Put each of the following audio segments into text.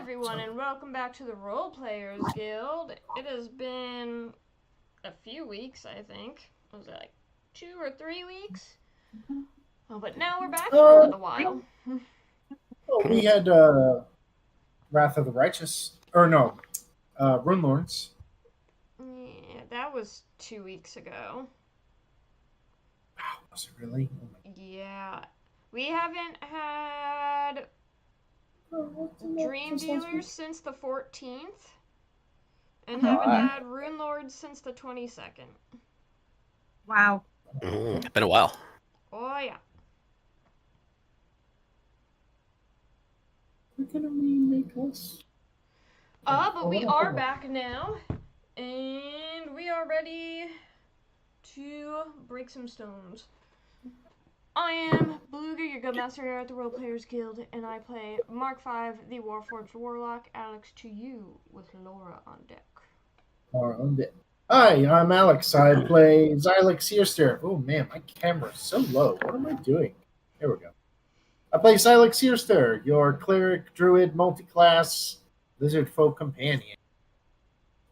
everyone, and welcome back to the Role Players Guild. It has been a few weeks, I think. Was it like 2 or 3 weeks? Oh, but now we're back for a little while. We had Wrath of the Righteous, or no, Rune Lords. Yeah, that was 2 weeks ago. Wow, was it really? Yeah. We haven't had Dream Dealers since the 14th. And haven't had Rune Lords since the 22nd. Wow. Been a while. Oh, yeah. We're gonna remake us. But we are back now. And we are ready to break some stones. I am Beluga, your guildmaster here at the Role Players Guild, and I play Mark V, the Warforged Warlock. Alex, to you with Laura on deck. Hi, I'm Alex. I play Xylix Searster. Oh man, my camera's so low. What am I doing? Here we go. I play Xylix Searster, your cleric, druid, multi-class, lizard folk companion.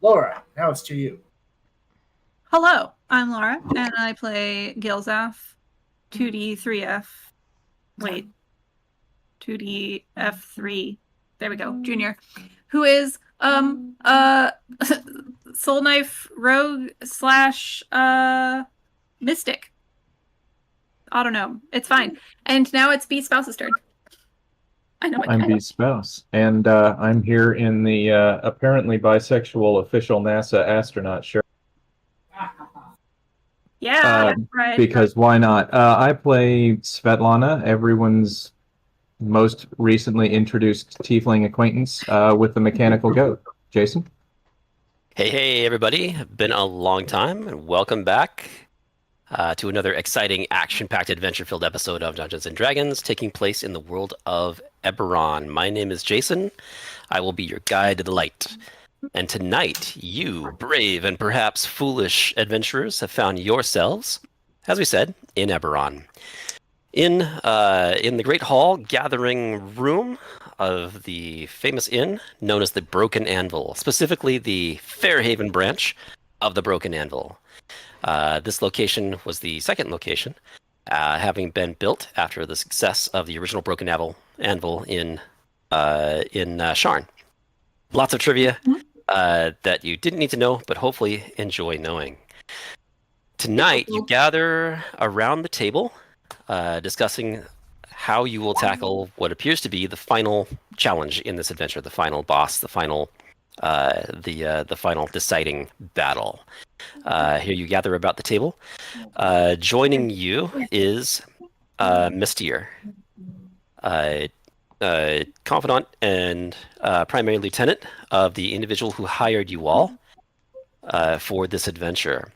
Laura, now it's to you. Hello, I'm Laura, and I play Gilzaf, 2D3F. Wait, 2DF3. There we go, Junior, who is Soul Knife Rogue / Mystic. I don't know. It's fine. And now it's B Spouse's turn. I know. I'm B Spouse, and I'm here in the apparently bisexual official NASA astronaut shirt. Yeah, right. Because why not? I play Svetlana, everyone's most recently introduced tiefling acquaintance with the mechanical goat. Jason? Hey, everybody. Been a long time, and welcome back to another exciting, action-packed, adventure-filled episode of Dungeons & Dragons taking place in the world of Eberron. My name is Jason. I will be your guide to the light. And tonight, you, brave and perhaps foolish adventurers, have found yourselves, as we said, in Eberron. In the Great Hall gathering room of the famous inn known as the Broken Anvil, specifically the Fairhaven branch of the Broken Anvil. This location was the second location, having been built after the success of the original Broken Anvil in Sharn. Lots of trivia that you didn't need to know, but hopefully enjoy knowing. Tonight, you gather around the table, discussing how you will tackle what appears to be the final challenge in this adventure, the final boss, the final deciding battle. Here you gather about the table. Joining you is Mystier, confidant and primary lieutenant of the individual who hired you all for this adventure.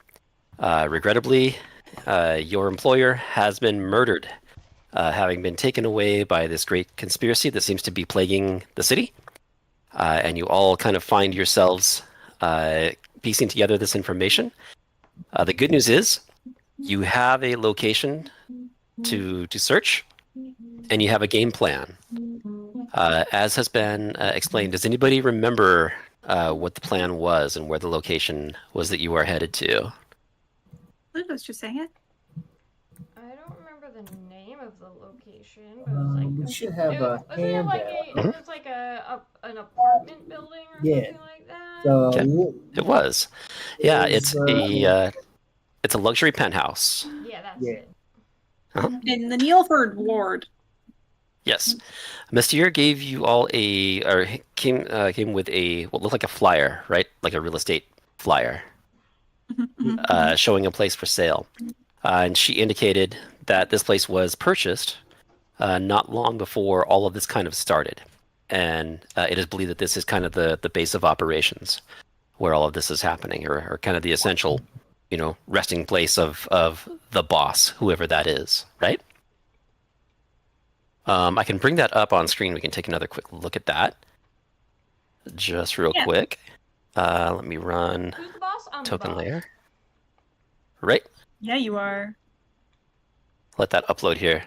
Regrettably, your employer has been murdered, having been taken away by this great conspiracy that seems to be plaguing the city. And you all kind of find yourselves piecing together this information. The good news is you have a location to search, and you have a game plan. As has been explained, does anybody remember what the plan was and where the location was that you are headed to? Lugo's just saying it. I don't remember the name of the location, but it was like We should have a handout. It was like an apartment building or something like that. It was. Yeah, it's a luxury penthouse. Yeah, that's it. In the Neilford ward. Yes, Mystier gave you all came with what looked like a flyer, right? Like a real estate flyer, showing a place for sale. And she indicated that this place was purchased not long before all of this kind of started. And it is believed that this is kind of the base of operations where all of this is happening, or kind of the essential, resting place of the boss, whoever that is, right? I can bring that up on screen. We can take another quick look at that. Just real quick. Let me run Who's the boss? I'm token the boss. layer. Right. Yeah, you are. Let that upload here.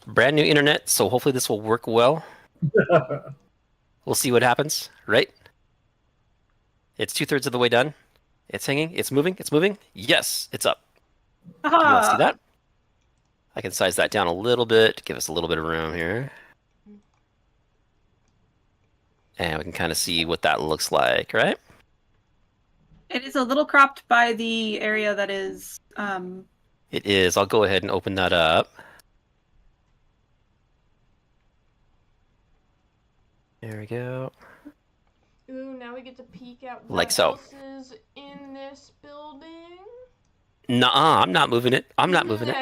Brand new internet, so hopefully this will work well. We'll see what happens, right? It's 2/3 of the way done. It's hanging. It's moving. It's moving. Yes, it's up. You want to see that? I can size that down a little bit to give us a little bit of room here. And we can kind of see what that looks like, right? It is a little cropped by the area that is... It is. I'll go ahead and open that up. There we go. Ooh, now we get to peek at what Like so. else is in this building. Nuh-uh, I'm not moving it. I'm not moving it.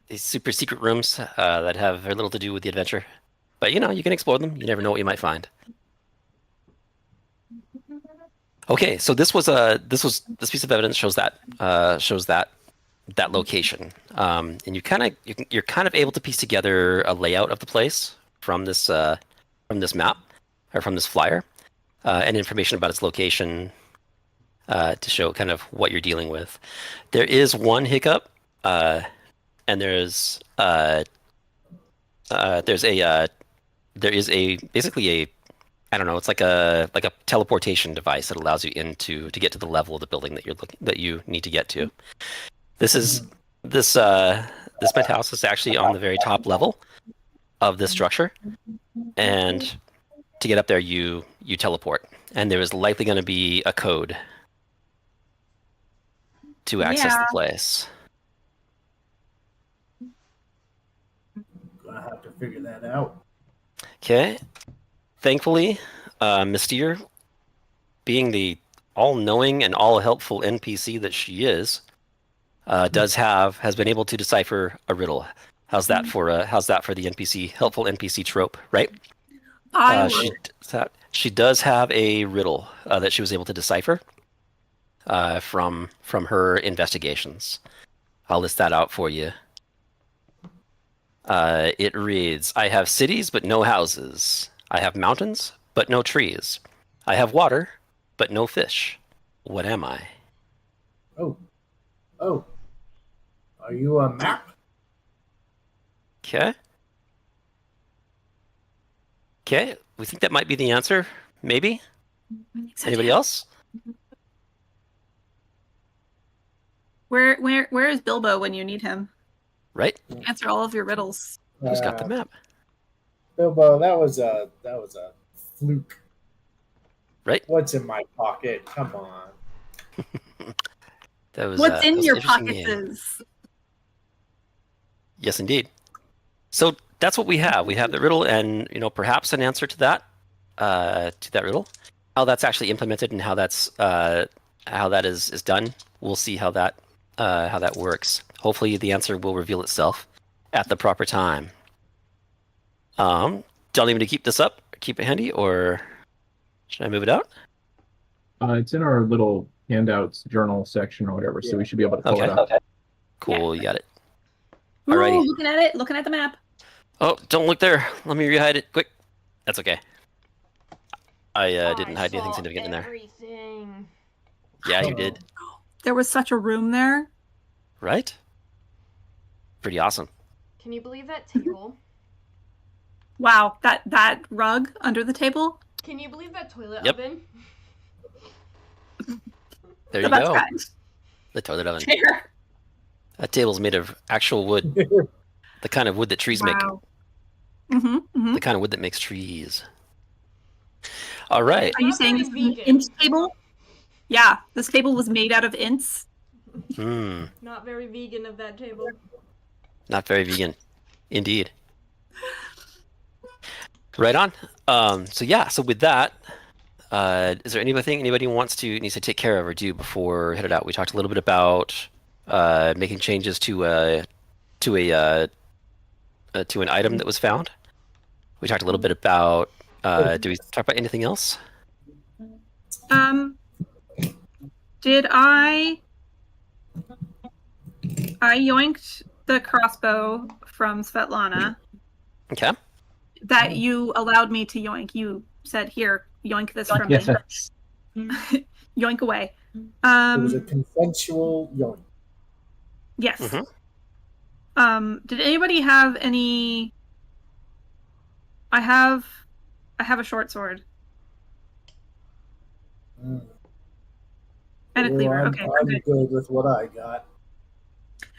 These super secret rooms that have very little to do with the adventure. But you know, you can explore them. You never know what you might find. Okay, so this piece of evidence shows that location, and you're kind of able to piece together a layout of the place from this map or from this flyer, and information about its location to show kind of what you're dealing with. There is one hiccup, and there is basically a I don't know. It's like a teleportation device that allows you to get to the level of the building that you need to get to. This penthouse is actually on the very top level of this structure, and to get up there, you teleport, and there is likely going to be a code to access the place. Gonna have to figure that out. Okay. Thankfully, Mystere, being the all-knowing and all-helpful NPC that she is, has been able to decipher a riddle. How's that for the helpful NPC trope, right? She does have a riddle that she was able to decipher from her investigations. I'll list that out for you. It reads, I have cities but no houses. I have mountains but no trees. I have water but no fish. What am I? Oh. Are you a map? Okay. We think that might be the answer. Maybe? Anybody else? Where is Bilbo when you need him? Right? Answer all of your riddles. Who's got the map? Bilbo, that was a fluke. Right? What's in my pocket? Come on. What's in your pockets? pockets? Yes, indeed. So that's what we have. We have the riddle, and perhaps an answer to that riddle. How that's actually implemented and how that is done. We'll see how that works. Hopefully, the answer will reveal itself at the proper time. Do you want me to keep this up, keep it handy, or should I move it out? It's in our little handouts journal section or whatever, so we should be able to pull it up. Okay. Cool, you got it. Ooh, Alrighty. Looking at the map. Oh, don't look there. Let me re-hide it quick. That's okay. I didn't hide anything significant in there. Everything. Yeah, you did. There was such a room there. Right? Pretty awesome. Can you believe that table? Wow, that rug under the table. Can you believe that toilet Yep. oven? There you go. The toilet oven. Chair. That table's made of actual wood. The kind of wood that trees make. The kind of wood that makes trees. All right. Are you saying this is an inch table? Yeah, this table was made out of ints. Not very vegan of that table. Not very vegan. Indeed. Right on. So with that, is there anything anybody needs to take care of or do before we head it out? We talked a little bit about making changes to an item that was found. We talked a little bit about. Do we talk about anything else? Did I yoinked the crossbow from Svetlana. Okay. That you allowed me to yoink. You said, "Here, yoink this from Yes. me." Yoink away. It was a consensual yoink. Yes. Mm-hmm. Did anybody have any? I have a short sword. And a cleaver. I'm, Okay, I'm good. good with what I got.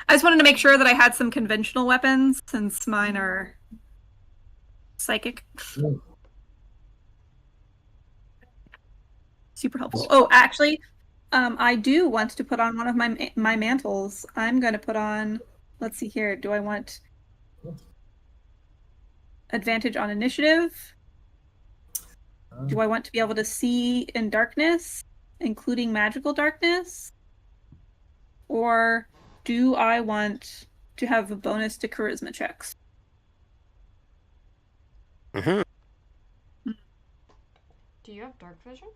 I just wanted to make sure that I had some conventional weapons since mine are psychic. Mm. Super helpful. Oh, actually, I do want to put on one of my mantles. I'm going to put on. Let's see here. Do I want advantage on initiative? Do I want to be able to see in darkness, including magical darkness? Or do I want to have a bonus to charisma checks? Mm-hmm. Do you have dark vision?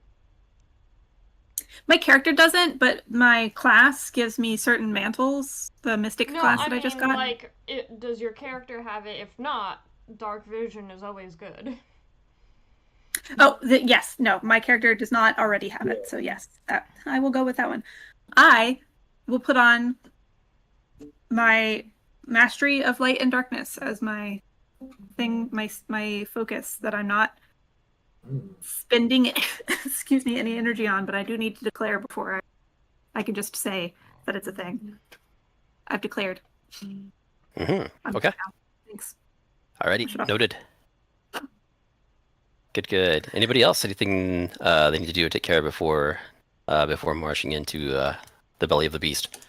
My character doesn't, but my class gives me certain mantles. The mystic class that I just got. Like, does your character have it? If not, dark vision is always good. Oh, yes. No, my character does not already have it. So yes, I will go with that one. I will put on my mastery of light and darkness as my thing, my focus that I'm not spending excuse me, any energy on, but I do need to declare before I can just say that it's a thing. I've declared. Mm-hmm. Okay. Thanks. Alrighty, noted. Good. Anybody else? Anything they need to do or take care of before marching into the belly of the beast?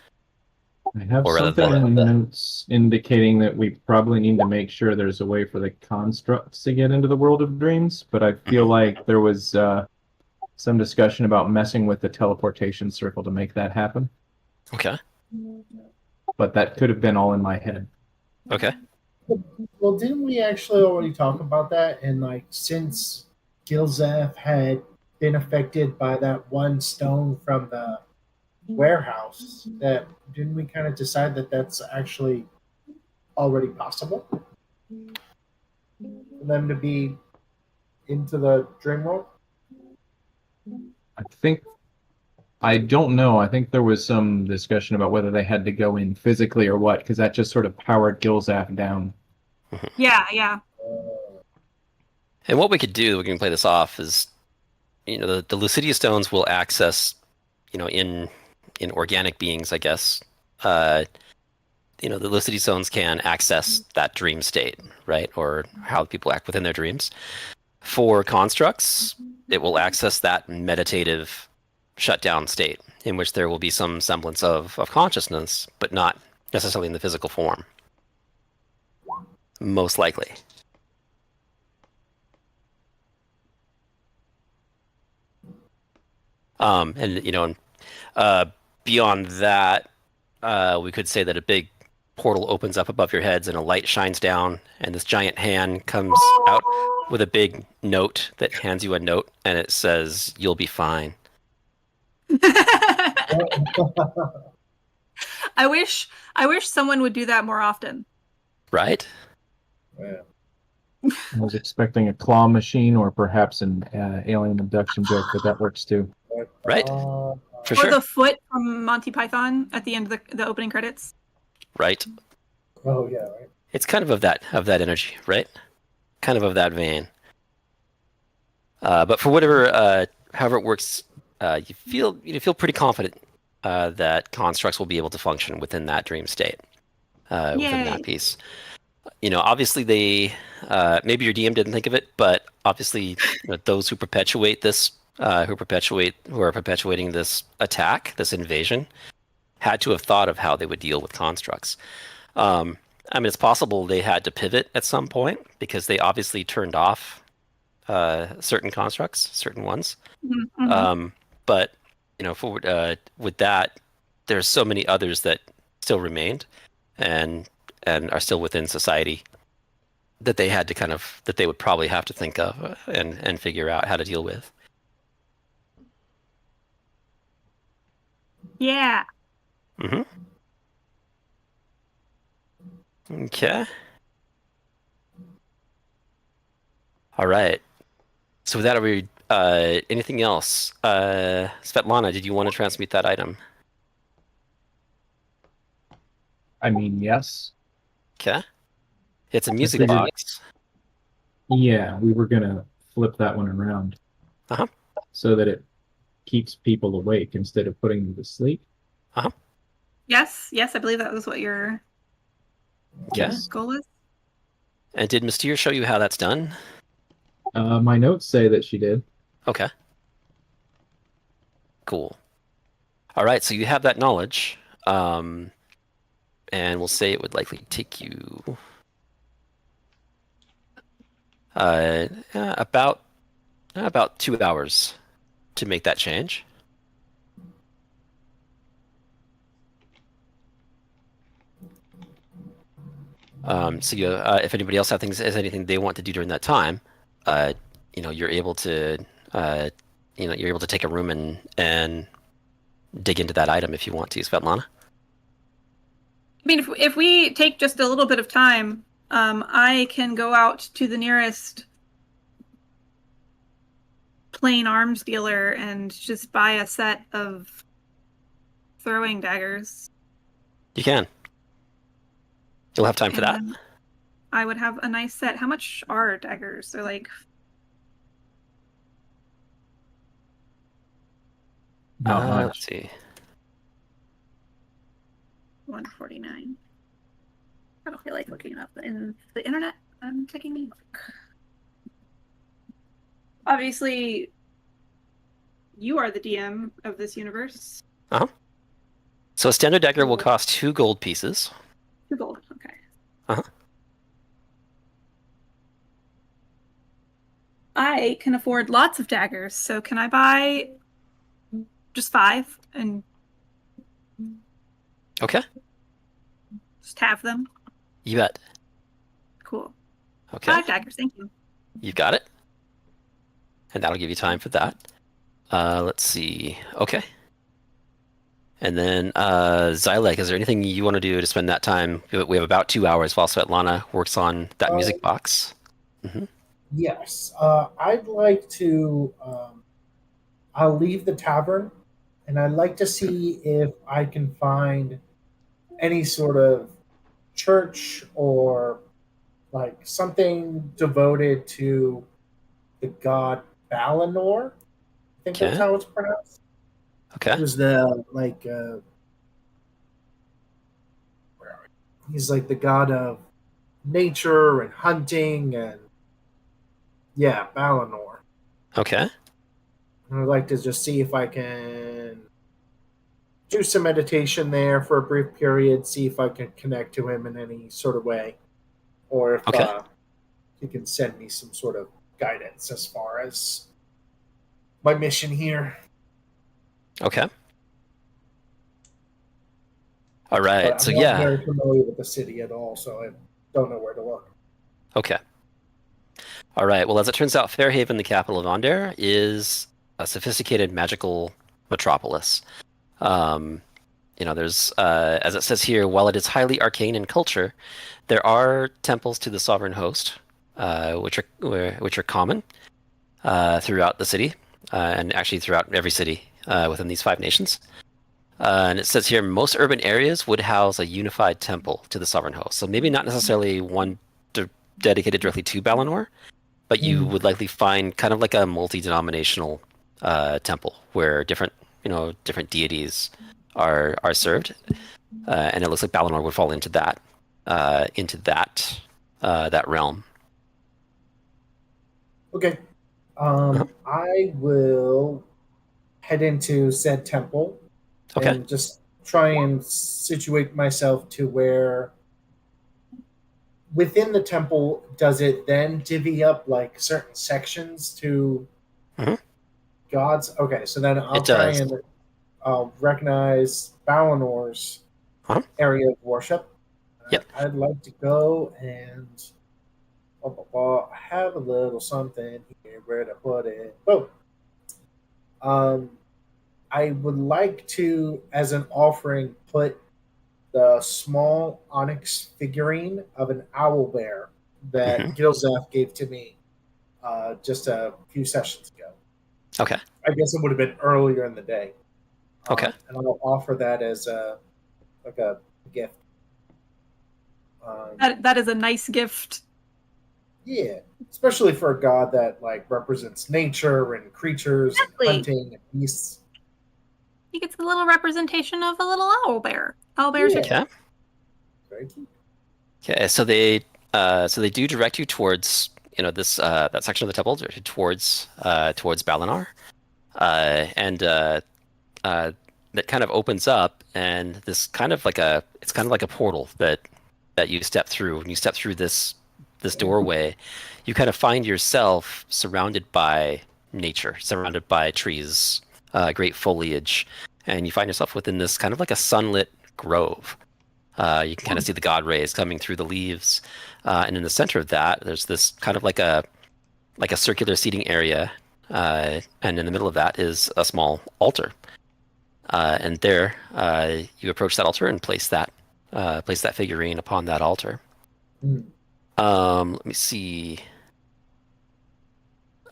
I have Or rather something in the notes indicating that we probably need to make sure there's a way for the constructs to get into the world of dreams, but I feel like there was some discussion about messing with the teleportation circle to make that happen. Okay. But that could have been all in my head. Okay. Well, didn't we actually already talk about that? And like, since Gilzef had been affected by that one stone from the warehouse, that didn't we kind of decide that that's actually already possible for them to be into the dream world? I don't know. I think there was some discussion about whether they had to go in physically or what, because that just sort of powered Gilzaf down. Yeah. And what we could do, we can play this off, is the Lucidia stones will access, in organic beings, I guess. The Lucidity stones can access that dream state, right? Or how people act within their dreams. For constructs, it will access that meditative shutdown state in which there will be some semblance of consciousness, but not necessarily in the physical form. Most likely. Beyond that, we could say that a big portal opens up above your heads and a light shines down, and this giant hand comes out with a big note that hands you a note, and it says, "You'll be fine." I wish someone would do that more often. Right? Yeah. I was expecting a claw machine or perhaps an alien abduction joke, but that works too. Right. For Or sure. the foot from Monty Python at the end of the opening credits. Right. Oh yeah, right. It's kind of that energy, right? Kind of that vein. But for whatever, however it works, you feel pretty confident that constructs will be able to function within that dream state, within that piece. Obviously they, maybe your DM didn't think of it, but obviously those who perpetuate this, who are perpetuating this attack, this invasion, had to have thought of how they would deal with constructs. It's possible they had to pivot at some point because they obviously turned off certain constructs, certain ones. Mm-hmm. But with that, there's so many others that still remained and are still within society that they had to that they would probably have to think of and figure out how to deal with. Yeah. Mm-hmm. Okay. All right. So with that, are we anything else? Svetlana, did you want to transmute that item? Yes. Okay. It's a music box. Yeah, we were going to flip that one around. Uh-huh. So that it keeps people awake instead of putting them to sleep. Uh-huh. Yes, I believe that was what your goal is. And did Mystere show you how that's done? My notes say that she did. Okay. Cool. All right, so you have that knowledge. And we'll say it would likely take you about about 2 hours to make that change. So if anybody else has anything they want to do during that time, you're able to, you're able to take a room and dig into that item if you want to, Svetlana. I mean, if we take just a little bit of time, I can go out to the nearest plain arms dealer and just buy a set of throwing daggers. You can. You'll have time for that. I would have a nice set. How much are daggers? They're like... Not much. Let's see. 149. I don't feel like looking up in the internet. I'm taking a look. Obviously, you are the DM of this universe. Uh-huh. So a standard dagger will cost 2 gold pieces. 2 gold, okay. Uh-huh. I can afford lots of daggers, so can I buy just 5 and Okay. just have them? You bet. Cool. Okay. 5 daggers, thank you. You've got it. And that'll give you time for that. Let's see. Okay. And then, Xylek, is there anything you want to do to spend that time? We have about 2 hours while Svetlana works on that music box. Mm-hmm. Yes. I'd like to... I'll leave the tavern, and I'd like to see if I can find any sort of church or like something devoted to the god Balinor. I think that's how it's pronounced. Okay. Who's the where are we? He's like the god of nature and hunting and Balinor. Okay. And I'd like to just see if I can do some meditation there for a brief period, see if I can connect to him in any sort of way, or if he can send me some sort of guidance as far as my mission here. Okay. All right. But I'm not very familiar with the city at all, so I don't know where to look. Okay. All right. Well, as it turns out, Fairhaven, the capital of Onder, is a sophisticated magical metropolis. There's, as it says here, while it is highly arcane in culture, there are temples to the sovereign host, which are common throughout the city, and actually throughout every city within these 5 nations. And it says here, most urban areas would house a unified temple to the sovereign host. So maybe not necessarily one dedicated directly to Balinor, but you would likely find kind of like a multi-denominational temple where different deities are served, and it looks like Balinor would fall into that realm. Okay. I will head into said temple and just try and situate myself to where within the temple, does it then divvy up like certain sections to gods? Okay, so then I'll try and recognize Balinor's area of worship. Yep. I'd like to go and have a little something here where to put it. I would like to, as an offering, put the small onyx figurine of an owl bear that Gilzaf gave to me just a few sessions ago. Okay. I guess it would have been earlier in the day. Okay. And I'll offer that as a gift. That is a nice gift. Yeah, especially for a god that like represents nature and creatures and hunting and beasts. He gets a little representation of a little owl bear. Owl bears are cute. Very cute. Okay, so they do direct you towards this that section of the temple towards Balinor, and that kind of opens up, and this kind of like a portal that you step through. When you step through this doorway, you kind of find yourself surrounded by nature, surrounded by trees, great foliage, and you find yourself within this kind of like a sunlit grove. You can kind of see the god rays coming through the leaves, and in the center of that, there's this kind of like a circular seating area, and in the middle of that is a small altar. And there, you approach that altar and place that figurine upon that altar. Hmm. Let me see.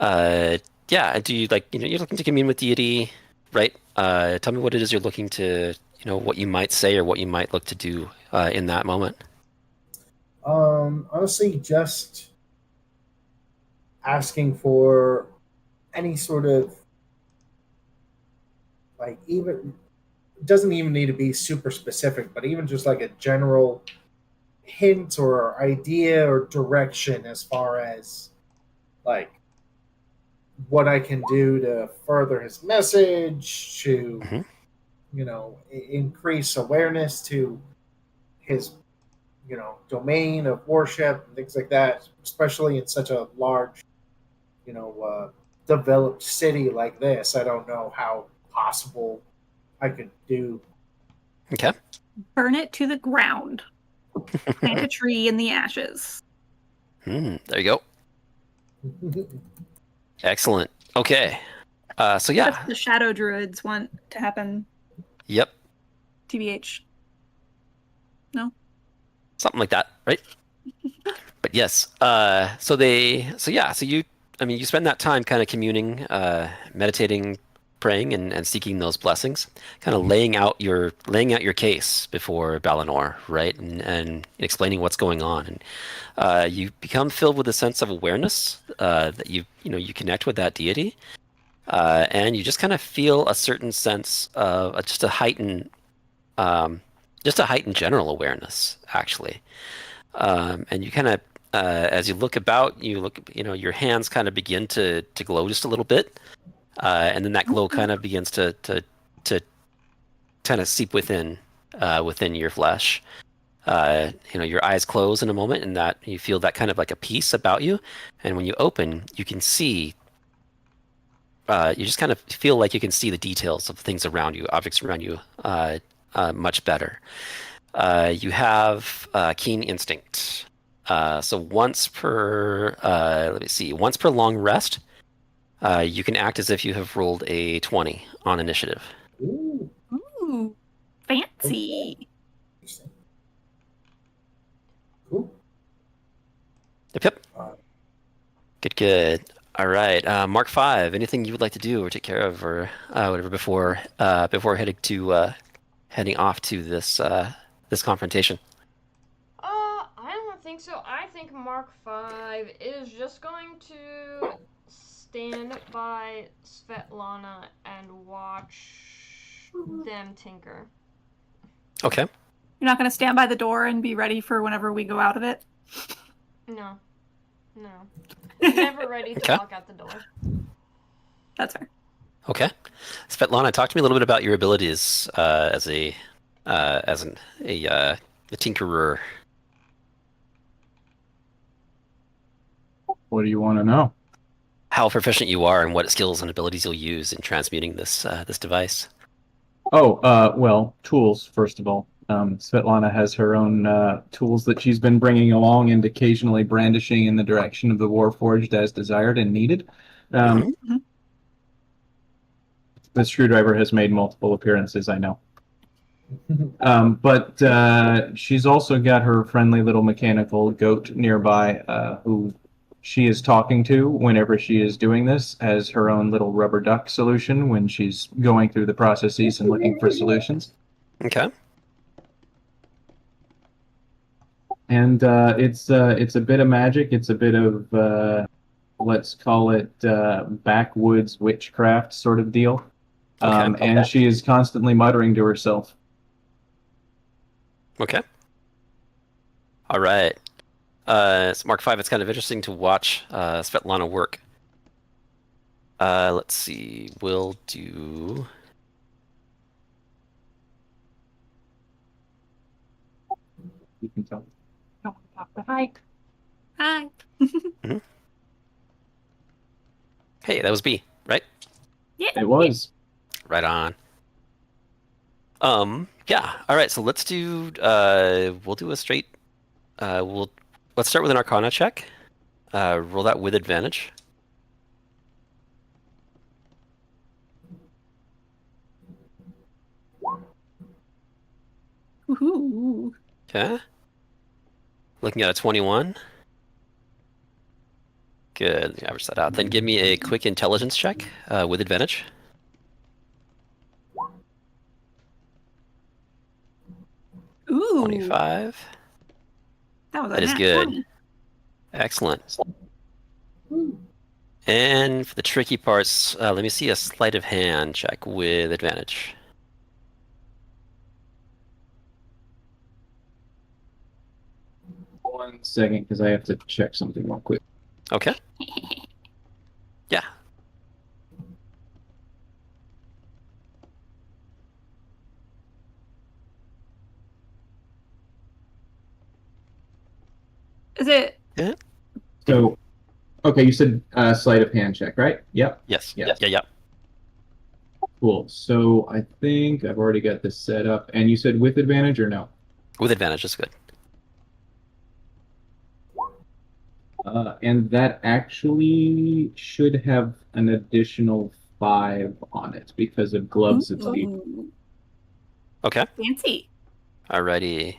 Yeah, do you you're looking to commune with deity, right? Tell me what it is you're looking to, what you might say or what you might look to do in that moment. Honestly, just asking for any sort of even it doesn't even need to be super specific, but even just like a general hint or idea or direction as far as like what I can do to further his message, to Mhm. increase awareness to his domain of worship and things like that, especially in such a large developed city like this. I don't know how possible I could do. Okay. Burn it to the ground. Plant a tree in the ashes. There you go. Excellent. Okay. So That's yeah. the shadow druids want to happen. Yep. TBH. No? Something like that, right? But yes. So you spend that time kind of communing, meditating, praying, and seeking those blessings, kind of laying out your case before Balinor, right, and explaining what's going on, and you become filled with a sense of awareness that you connect with that deity, and you just kind of feel a certain sense of just a heightened general awareness, actually. And you kind of, as you look about, your hands kind of begin to glow just a little bit, and then that glow kind of begins to kind of seep within your flesh. Your eyes close in a moment, and that you feel that kind of like a peace about you. And when you open, you can see. You just kind of feel like you can see the details of things around you, objects around you, much better. You have keen instinct. So once per long rest, you can act as if you have rolled a 20 on initiative. Ooh, Ooh, fancy. interesting. Cool. Yep. Uh, Good. All right. Mark 5. Anything you would like to do or take care of or whatever before heading off to this confrontation? I don't think so. I think Mark 5 is just going to stand by Svetlana and watch them tinker. Okay. You're not going to stand by the door and be ready for whenever we go out of it? No. Never ready to Okay. walk out the door. That's fair. Okay. Svetlana, talk to me a little bit about your abilities as a tinkerer. What do you want to know? How proficient you are and what skills and abilities you'll use in transmuting this device. Well, tools, first of all. Svetlana has her own tools that she's been bringing along and occasionally brandishing in the direction of the Warforged as desired and needed. The screwdriver has made multiple appearances, I know. But she's also got her friendly little mechanical goat nearby who she is talking to whenever she is doing this as her own little rubber duck solution when she's going through the processes and looking for solutions. Okay. And it's a bit of magic. It's a bit of let's call it backwoods witchcraft sort of deal. And she is constantly muttering to herself. Okay. All right. So Mark 5, it's kind of interesting to watch Svetlana work. Let's see. We'll do... You can tell. Hi. Hey, that was B. right? Yeah. It was. Right on. Yeah. All right. So let's do. We'll do a straight. Let's start with an Arcana check. Roll that with advantage. Woohoo. Okay. Looking at a 21. Good. Average that out. Then give me a quick intelligence check with advantage. Ooh. 25. That was a That is nat good. 20. Excellent. And for the tricky parts, let me see a sleight of hand check with advantage. One second, because I have to check something real quick. Okay. Yeah. Is it? Yeah. So, okay, you said sleight of hand check, right? Yep. Yes. Yeah. Yeah. Cool. So I think I've already got this set up. And you said with advantage or no? With advantage is good. And that actually should have an additional 5 on it because of gloves of steel. Ooh, Okay. fancy. Alrighty.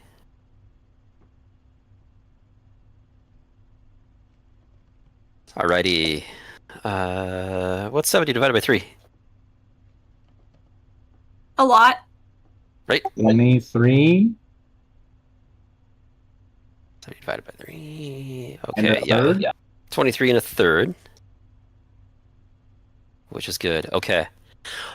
Alrighty. What's 70 divided by 3? A lot. Right? 23 70 divided by 3. and Okay, a third. yeah. 23 and a third. Which is good. Okay.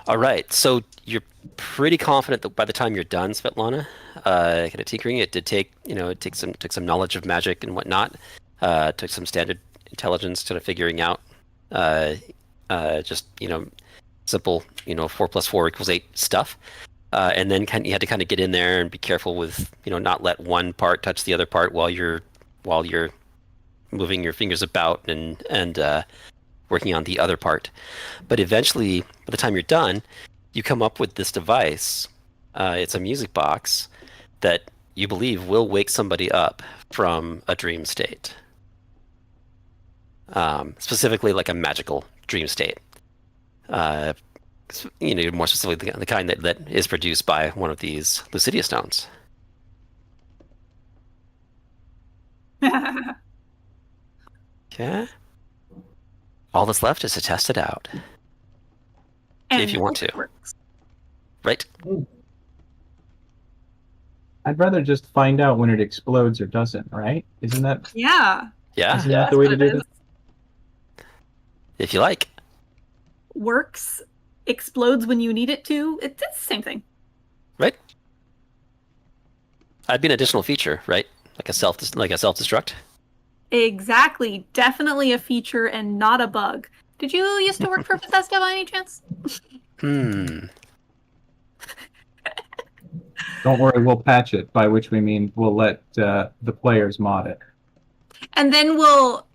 All right. So you're pretty confident that by the time you're done, Svetlana, kind of tinkering, it did take, it took some knowledge of magic and whatnot. Took some standard intelligence kind of figuring out just, simple, 4 plus 4 equals 8 stuff. And then you had to kind of get in there and be careful with, not let one part touch the other part while you're moving your fingers about and working on the other part. But eventually, by the time you're done, you come up with this device. It's a music box that you believe will wake somebody up from a dream state. Specifically like a magical dream state. More specifically the kind that is produced by one of these Lucidia stones. Okay. All that's left is to test it out. If you want to. Works. Right? I'd rather just find out when it explodes or doesn't, right? Isn't that Yeah. Yeah, isn't that the way to do this? if you like. Works, explodes when you need it to. It's the same thing. Right? I'd be an additional feature, right? Like a self-destruct. Exactly. Definitely a feature and not a bug. Did you used to work for Bethesda by any chance? Don't worry, we'll patch it, by which we mean we'll let the players mod it. And then we'll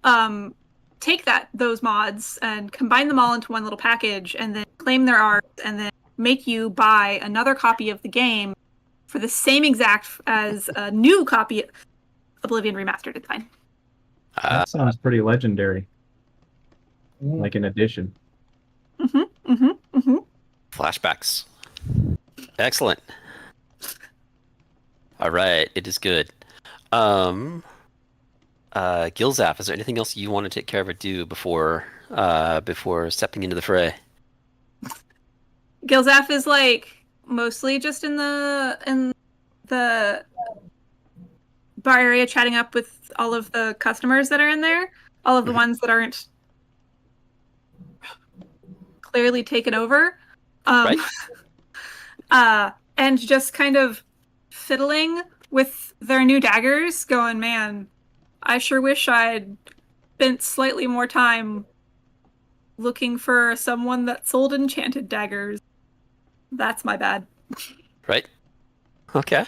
take those mods and combine them all into one little package and then claim their art and then make you buy another copy of the game for the same exact as a new copy Oblivion Remastered. It's fine. That sounds pretty legendary. Like an addition. Flashbacks. Excellent. All right, it is good. Gilzaf, is there anything else you want to take care of or do before stepping into the fray? Gilzaf is like mostly just in the bar area chatting up with all of the customers that are in there, all of the ones that aren't clearly taken over. Right. And just kind of fiddling with their new daggers, going, man, I sure wish I'd spent slightly more time looking for someone that sold enchanted daggers. That's my bad. Right. Okay.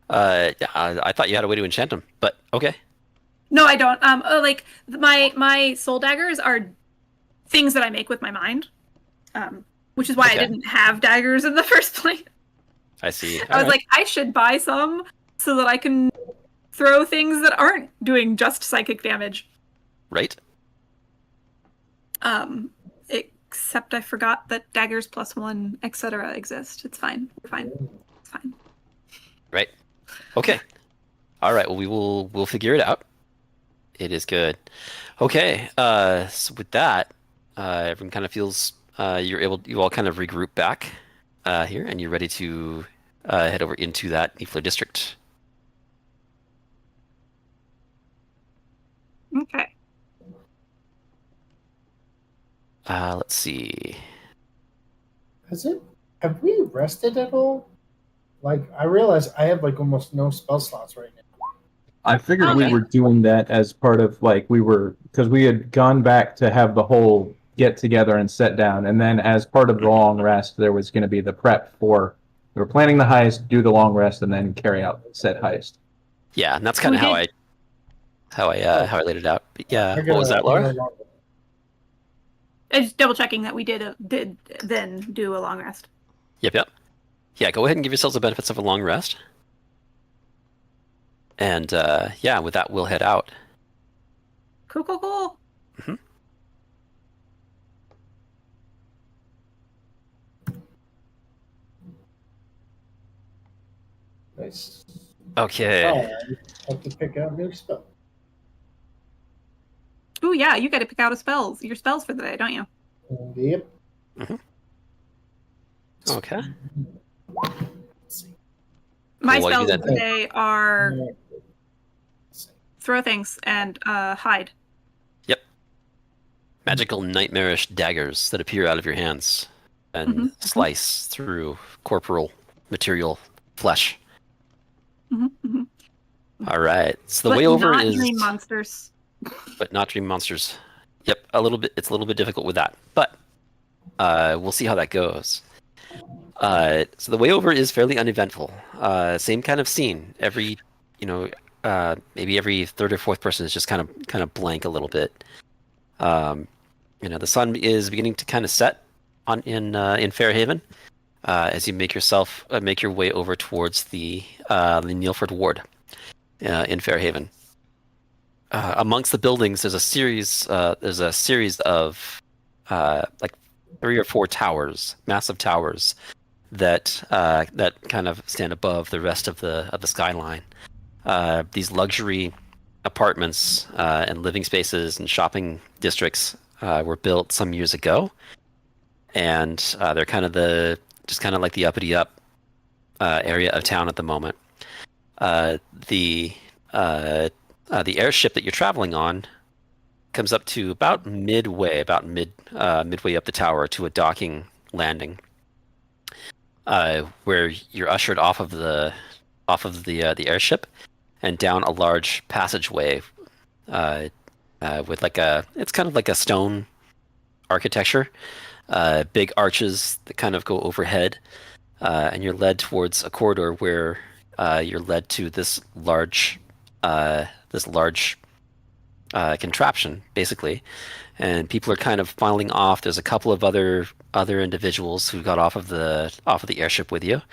Yeah, I thought you had a way to enchant them, but okay. No, I don't. Like my soul daggers are things that I make with my mind, which is why I Okay. didn't have daggers in the first place. I see. I was like, I should buy some so that I can throw things that aren't doing just psychic damage. Right. Except I forgot that daggers +1, etc. exist. It's fine. We're fine. It's fine. Right. Okay. All right. Well, we'll figure it out. It is good. Okay. So with that, everyone kind of feels you all kind of regroup back here, and you're ready to head over into that Neefler district. Okay. Let's see. Have we rested at all? Like, I realize I have like almost no spell slots right now. I figured Okay. we were doing that as part of because we had gone back to have the whole get together and set down, and then as part of the long rest, there was going to be the prep for we were planning the heist, do the long rest, and then carry out said heist. Yeah, and that's kind of We how I laid it out. But yeah. I What was that, Laura? I'm just double checking that we did then do a long rest. Yep. Yeah, go ahead and give yourselves the benefits of a long rest. And yeah, with that, we'll head out. Cool. Mm-hmm. Nice. Okay. I have to pick out a new spell. Oh yeah, you got to pick out your spells for the day, don't you? Yep. Okay. Let's see. My Well, while you spells do for the day are Let's see. throw things and hide. Yep. Magical nightmarish daggers that appear out of your hands and slice through corporal material flesh. Mm-hmm. All right. So the But way over not is dream monsters. but not dream monsters. Yep, it's a little bit difficult with that, but we'll see how that goes. So the way over is fairly uneventful. Same kind of scene. Maybe every third or fourth person is just kind of blank a little bit. The sun is beginning to kind of set in Fairhaven as you make your way over towards the Neilford Ward in Fairhaven. Amongst the buildings, there's a series of like 3 or 4 towers, massive towers that kind of stand above the rest of the skyline. These luxury apartments and living spaces and shopping districts were built some years ago, and they're kind of like the uppity up area of town at the moment. The airship that you're traveling on comes up to about midway up the tower to a docking landing, where you're ushered off of the airship and down a large passageway with it's kind of like a stone architecture, big arches that kind of go overhead, and you're led towards a corridor where you're led to this large contraption, basically, and people are kind of filing off. There's a couple of other individuals who got off of the airship with you,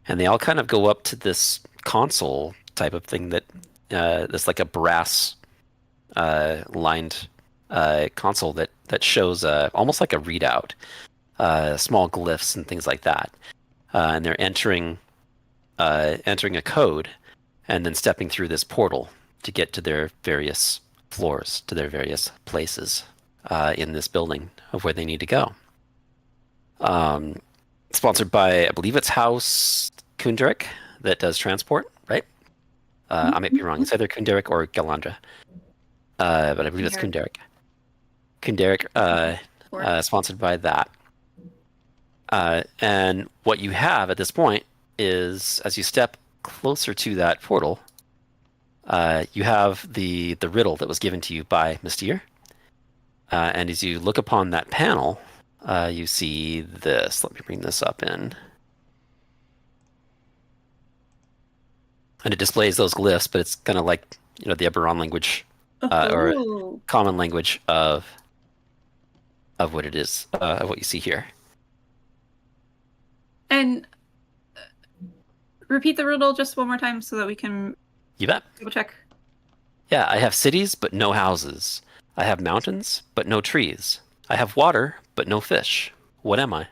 and they all kind of go up to this console type of thing that that's like a brass lined console that shows almost like a readout, small glyphs and things like that, and they're entering a code and then stepping through this portal to get to their various floors, to their various places in this building of where they need to go. Sponsored by, I believe it's House Kunderik that does transport, right? I might be wrong. It's either Kunderik or Galandra. But I believe it's Kunderik. Kunderik, sponsored by that. And what you have at this point is, as you step closer to that portal, you have the riddle that was given to you by Mystere. And as you look upon that panel, you see this. Let me bring this up in. And it displays those glyphs, but it's kind of like, the Eberron language, or common language of of what it is, of what you see here. And repeat the riddle just one more time so that we can You bet. double check. Yeah, I have cities, but no houses. I have mountains, but no trees. I have water, but no fish. What am I?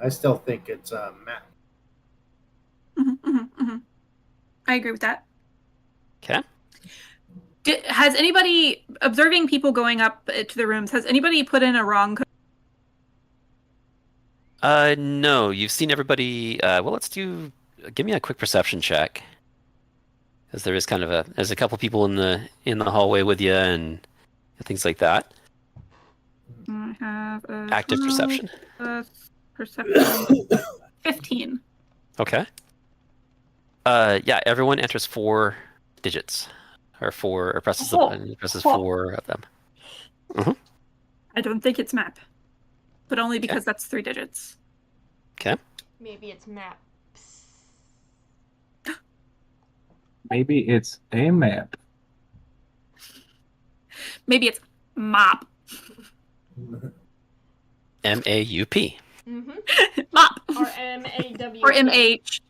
I still think it's a map. I agree with that. Okay. Has anybody, observing people going up to the rooms, has anybody put in a wrong code? No, you've seen everybody. Well, let's do. Give me a quick perception check, because there is kind of there's a couple people in the hallway with you and things like that. I have a Active perception. Perception 15. Okay. Yeah, everyone enters 4 digits, or presses the button, presses 4 of them. I don't think it's map, but only because that's 3 digits. Okay. Maybe it's maps. Maybe it's a map. Maybe it's mop. MAUP. Mop. Or MAW. Or MH.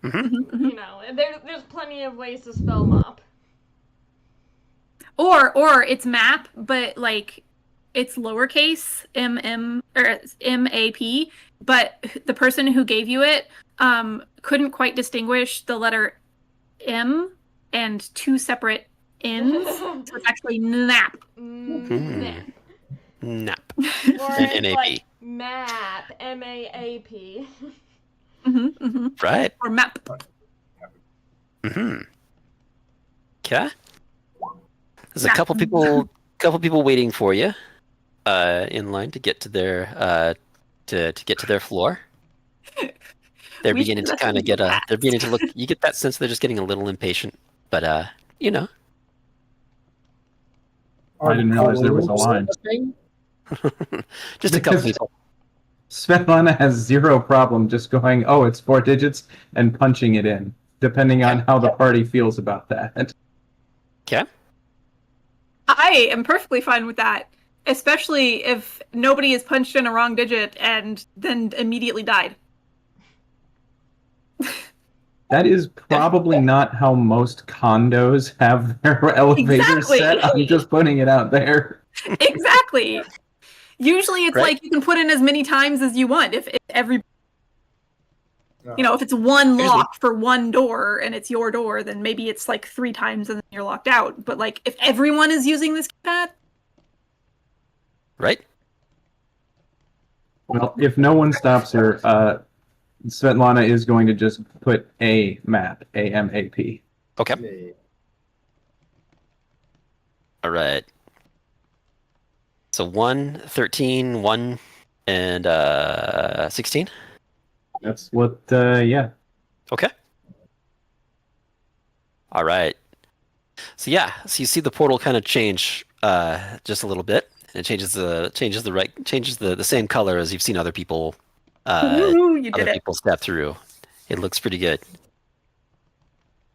You know, there's plenty of ways to spell mop. Or it's map, but like it's lowercase MM or MAP, but the person who gave you it couldn't quite distinguish the letter M and 2 separate N's. So it's actually NAP. Nap. Or it's NAP. like map. MAAP. Right. Or map. Okay. There's a couple people waiting for you, in line to get to their to get to their floor. They're beginning to kind of they're beginning to look. You get that sense they're just getting a little impatient, but you know. I didn't realize there was a line. Just a couple people. Svetlana has 0 problem just going, oh, it's 4 digits, and punching it in, depending on how the party feels about that. Okay. I am perfectly fine with that, especially if nobody has punched in a wrong digit and then immediately died. That is probably not how most condos have their elevators set. I'm just putting it out there. Exactly. Usually it's Right. like you can put in as many times as you want. If every, if it's one lock for one door and it's your door, then maybe it's like 3 times and then you're locked out. But like if everyone is using this keypad, Right. Well, if no one stops her, Svetlana is going to just put a map, AMAP. Okay. All right. So 1, 13, 1, and 16. That's what, yeah. Okay. All right. So yeah, so you see the portal kind of change just a little bit, and it changes the same color as you've seen other people you did it. people step through. It looks pretty good.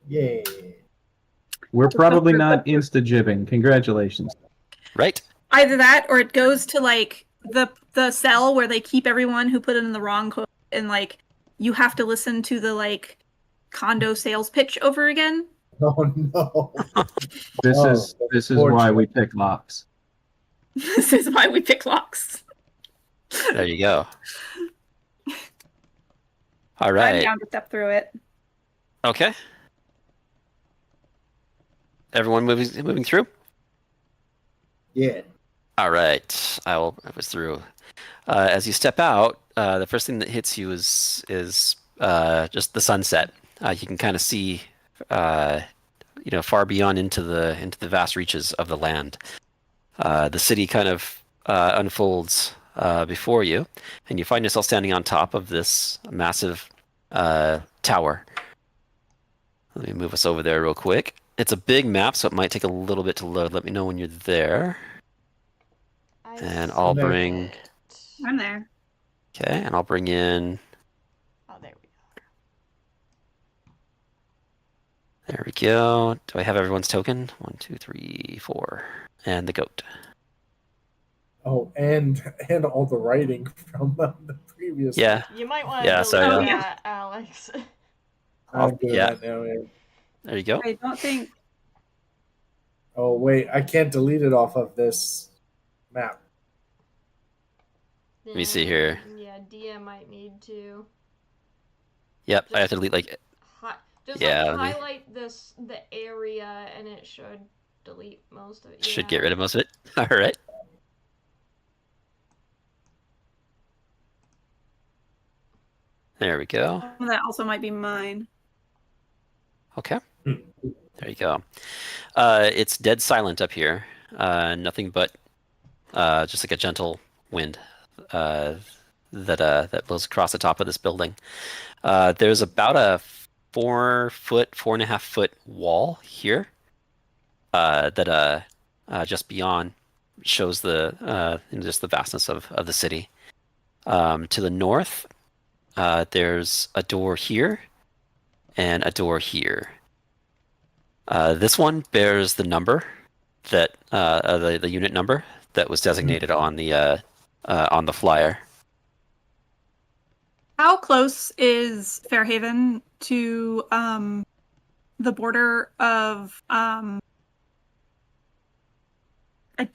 Yay. We're probably not insta-jibbing. Congratulations. Right? Either that or it goes to like the cell where they keep everyone who put in the wrong code, and like you have to listen to the like condo sales pitch over again. Oh no. This is why we pick locks. This is why we pick locks. There you go. All I'm right. down to step through it. Okay. Everyone moving through? Yeah. All right. I was through. As you step out, the first thing that hits you is just the sunset. You can kind of see, far beyond into the vast reaches of the land. The city kind of unfolds before you, and you find yourself standing on top of this massive tower. Let me move us over there real quick. It's a big map, so it might take a little bit to load. Let me know when you're there. And I'll bring... I'm there. Okay, and I'll bring in... Oh, there we go. Do I have everyone's token? 1, 2, 3, 4, and the goat. Oh, and all the writing from the previous. Yeah. You might want to Yeah, delete sorry. that, Alex. I'm doing Yeah. that now. Yeah. There you go. I don't think. Oh wait, I can't delete it off of this map. Let me see here. Yeah, Dia might need to. Yep, I have to delete like. Just Yeah, like let me- highlight the area, and it should delete most of it. Should get rid of most of it. All right. There we go. That also might be mine. Okay. There you go. It's dead silent up here. Nothing but just like a gentle wind that blows across the top of this building. There's about a 4.5 foot wall here that just beyond shows just the vastness of the city. To the north, there's a door here and a door here. This one bears the number that the unit number that was designated on the flyer. How close is Fairhaven to the border of I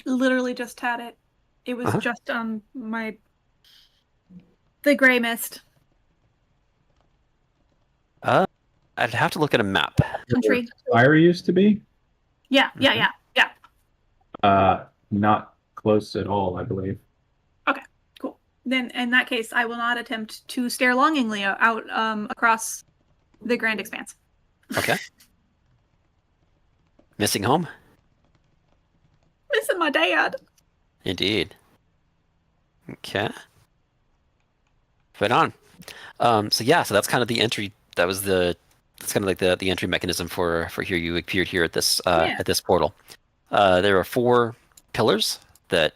literally just had it. It was just on the gray mist. I'd have to look at a map. Country. Fire used to be? Yeah. Not close at all, I believe. Okay, cool. Then in that case, I will not attempt to stare longingly out across the Grand Expanse. Okay. Missing home? Missing my dad. Indeed. Okay. Right on. So that's kind of the entry. That's kind of like the entry mechanism for here. You appeared here at this portal. There are 4 pillars that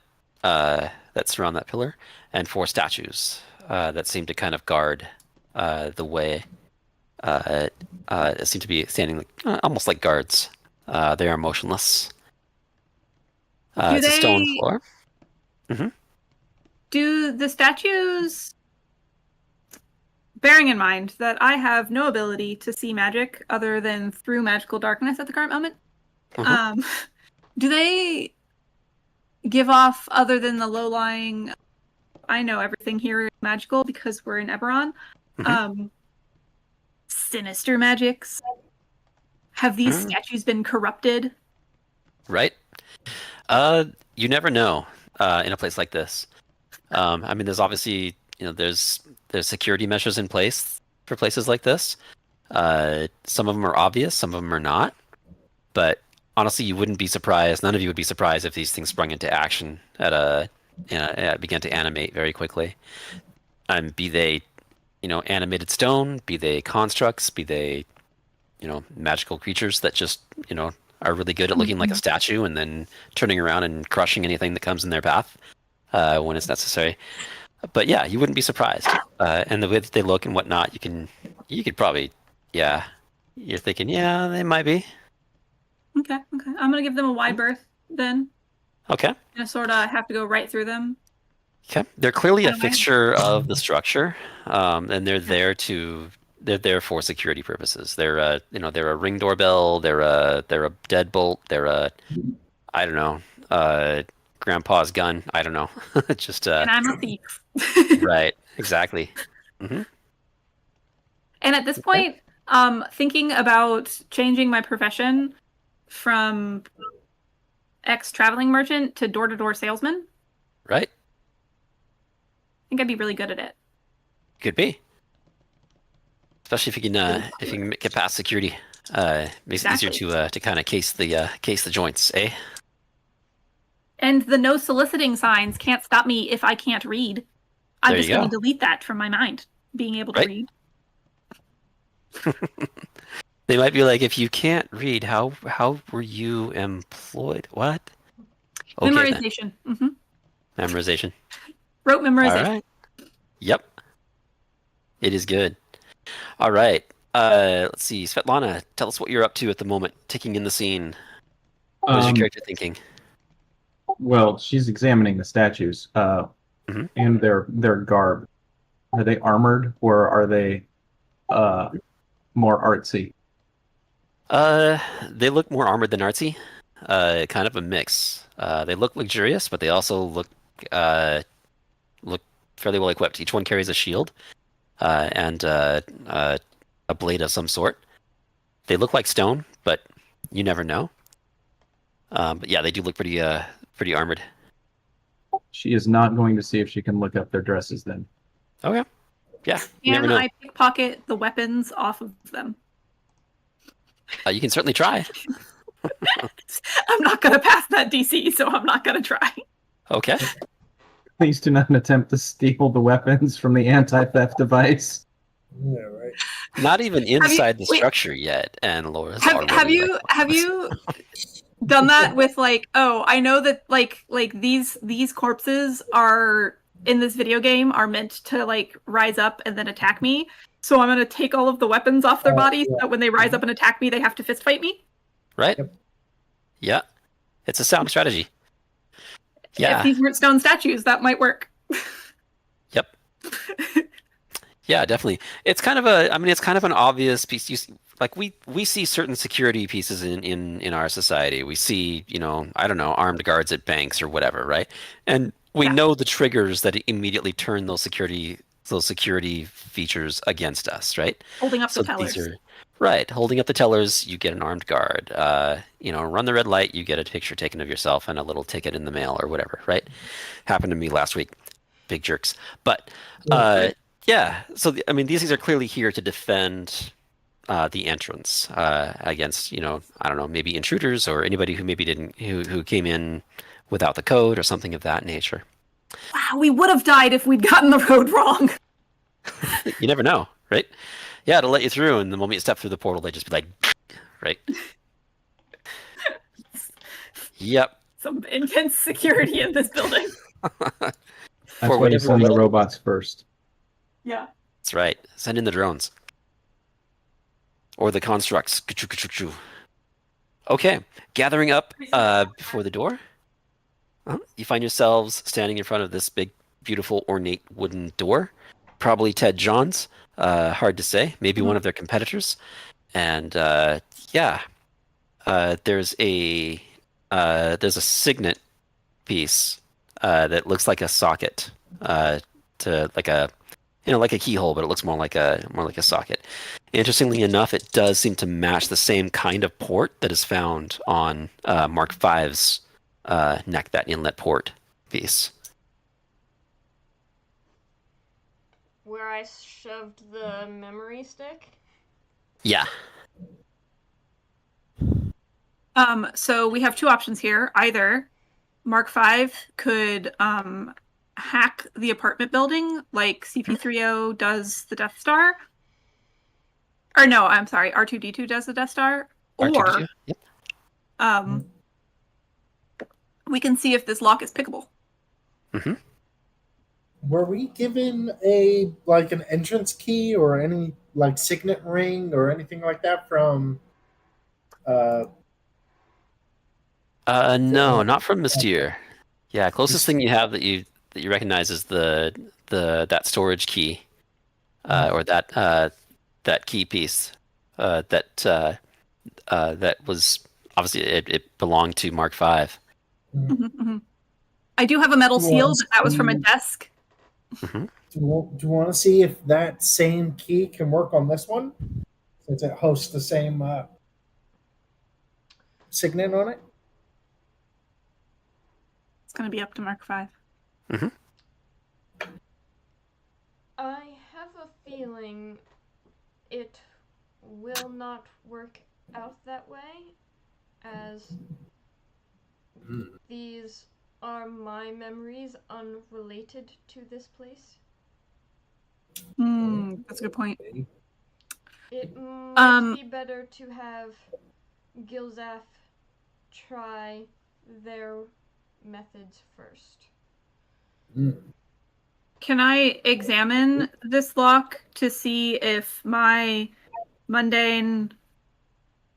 surround that pillar, and 4 statues that seem to kind of guard the way. Seem to be standing almost like guards. They are motionless. It's a stone floor. Do the statues, bearing in mind that I have no ability to see magic other than through magical darkness at the current moment, do they give off, other than the low-lying, I know everything here is magical because we're in Eberron, sinister magics? Have these statues been corrupted? Right. You never know in a place like this. I mean, there's obviously, there's security measures in place for places like this. Some of them are obvious, some of them are not. But honestly, you wouldn't be surprised. None of you would be surprised if these things sprung into action began to animate very quickly. Be they, animated stone, be they constructs, be they, magical creatures that just, are really good at looking like a statue and then turning around and crushing anything that comes in their path when it's necessary. But yeah, you wouldn't be surprised. And the way that they look and whatnot, you could probably, you're thinking, they might be. Okay. I'm gonna give them a wide berth then. Okay. And sort of have to go right through them. Okay. They're clearly a fixture of the structure, and they're there for security purposes. They're a ring doorbell. They're a deadbolt. They're a, I don't know, grandpa's gun. I don't know. Just and I'm a thief. Right. Exactly. And at this point, thinking about changing my profession from ex-traveling merchant to door-to-door salesman. Right. I think I'd be really good at it. Could be. Especially if you can get past security. Makes it easier to kind of case the joints, eh? And the no soliciting signs can't stop me if I can't read. I'm just going to delete that from my mind, being able to read. They might be like, if you can't read, how were you employed? What? Okay, memorization. Memorization. Rote memorization. All right. Yep. It is good. All right. Let's see, Svetlana, tell us what you're up to at the moment, taking in the scene. What is your character thinking? Well, she's examining the statues and their garb. Are they armored or are they more artsy? They look more armored than artsy. Kind of a mix. They look luxurious, but they also look fairly well equipped. Each one carries a shield and a blade of some sort. They look like stone, but you never know. But yeah, they do look pretty armored. She is not going to see if she can look up their dresses then. Okay. Yeah, you never Can know. I pickpocket the weapons off of them? You can certainly try. I'm not going to pass that DC, so I'm not going to try. Okay. Please do not attempt to steal the weapons from the anti-theft device. Yeah, right. Not even inside the wait. structure yet, and Laura's Have already you done that with like, oh, I know that like these corpses are in this video game are meant to like rise up and then attack me. So I'm gonna take all of the weapons off their bodies so that when they rise up and attack me, they have to fist fight me. right? Yep. Yeah, it's a sound strategy. Yeah. If these weren't stone statues, that might work. Yep. Yeah, definitely. It's kind of an obvious piece. Like we see certain security pieces in our society. We see, I don't know, armed guards at banks or whatever, right? And we know the triggers that immediately turn those security features against us, right? Holding up the So tellers. these are right. Holding up the tellers, you get an armed guard. Run the red light, you get a picture taken of yourself and a little ticket in the mail or whatever, right? Happened to me last week. Big jerks. But yeah. So these things are clearly here to defend the entrance against, I don't know, maybe intruders or anybody who maybe who came in without the code or something of that nature. Wow, we would have died if we'd gotten the road wrong. You never know, right? Yeah, it'll let you through, and the moment you step through the portal, they just be like, right? Yep. Some intense security in this building. That's why you send the robots first. Yeah. That's right. Send in the drones. Or the constructs. Okay. Gathering up before the door. You find yourselves standing in front of this big, beautiful, ornate wooden door. Probably Ted John's. Hard to say. Maybe one of their competitors. And there's a signet piece that looks like a socket to like a keyhole, but it looks more like a socket. Interestingly enough, it does seem to match the same kind of port that is found on Mark V's neck, that inlet port piece. Where I shoved the memory stick? Yeah. So we have two options here. Either Mark V could hack the apartment building like CP30 does the Death Star. Or no, I'm sorry, R2-D2 does the Death Star. R2-D2? Or Yep. we can see if this lock is pickable. Mm-hmm. Were we given an entrance key or any signet ring or anything like that from? No, not from Mystere. Yeah, closest thing you have that you recognize is that storage key, or that key piece that was obviously it belonged to Mark V. Mm-hmm, mm-hmm. I do have a metal seal, but that was from a desk. Mm-hmm. Do you want to see if that same key can work on this one, since it hosts the same signet on it? It's going to be up to Mark V. Mm-hmm. I have a feeling it will not work out that way, as these are my memories unrelated to this place. That's a good point. It might be better to have Gilzaf try their methods first. Can I examine this lock to see if my mundane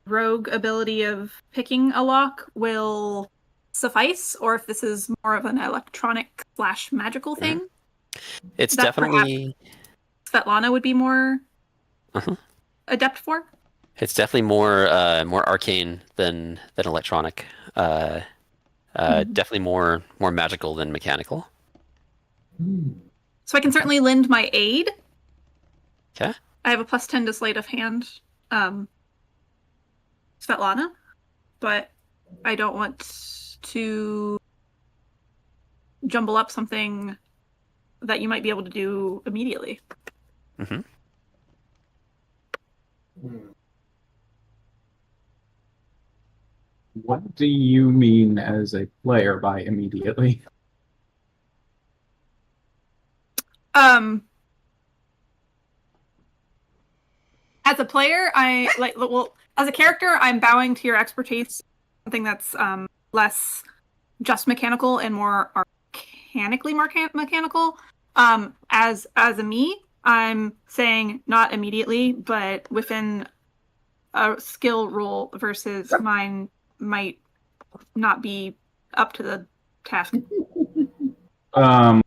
rogue ability of picking a lock will suffice, or if this is more of an electronic / magical thing. It's that definitely Svetlana would be more Uh-huh. adept for. It's definitely more arcane than electronic. Definitely more magical than mechanical. So I can certainly lend my aid. Okay. I have a +10 to sleight of hand, Svetlana, but I don't want to jumble up something that you might be able to do immediately. Mm-hmm. What do you mean as a player by immediately? As a player, as a character, I'm bowing to your expertise, something that's less just mechanical and more arcanically mechanical. As a me, I'm saying not immediately, but within a skill roll versus mine might not be up to the task. I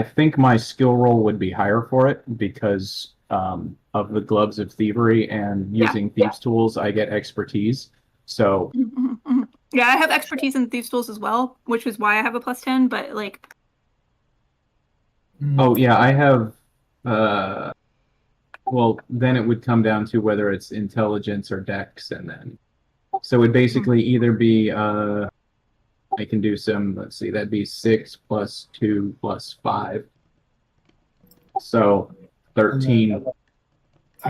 think my skill roll would be higher for it because of the gloves of thievery and using thieves' tools. I get expertise. So yeah, I have expertise in thieves' tools as well, which is why I have a +10. But like, oh yeah, I have. Well, then it would come down to whether it's intelligence or dex, and then so it would basically either be I can do some. Let's see, that'd be 6 + 2 + 5, so 13.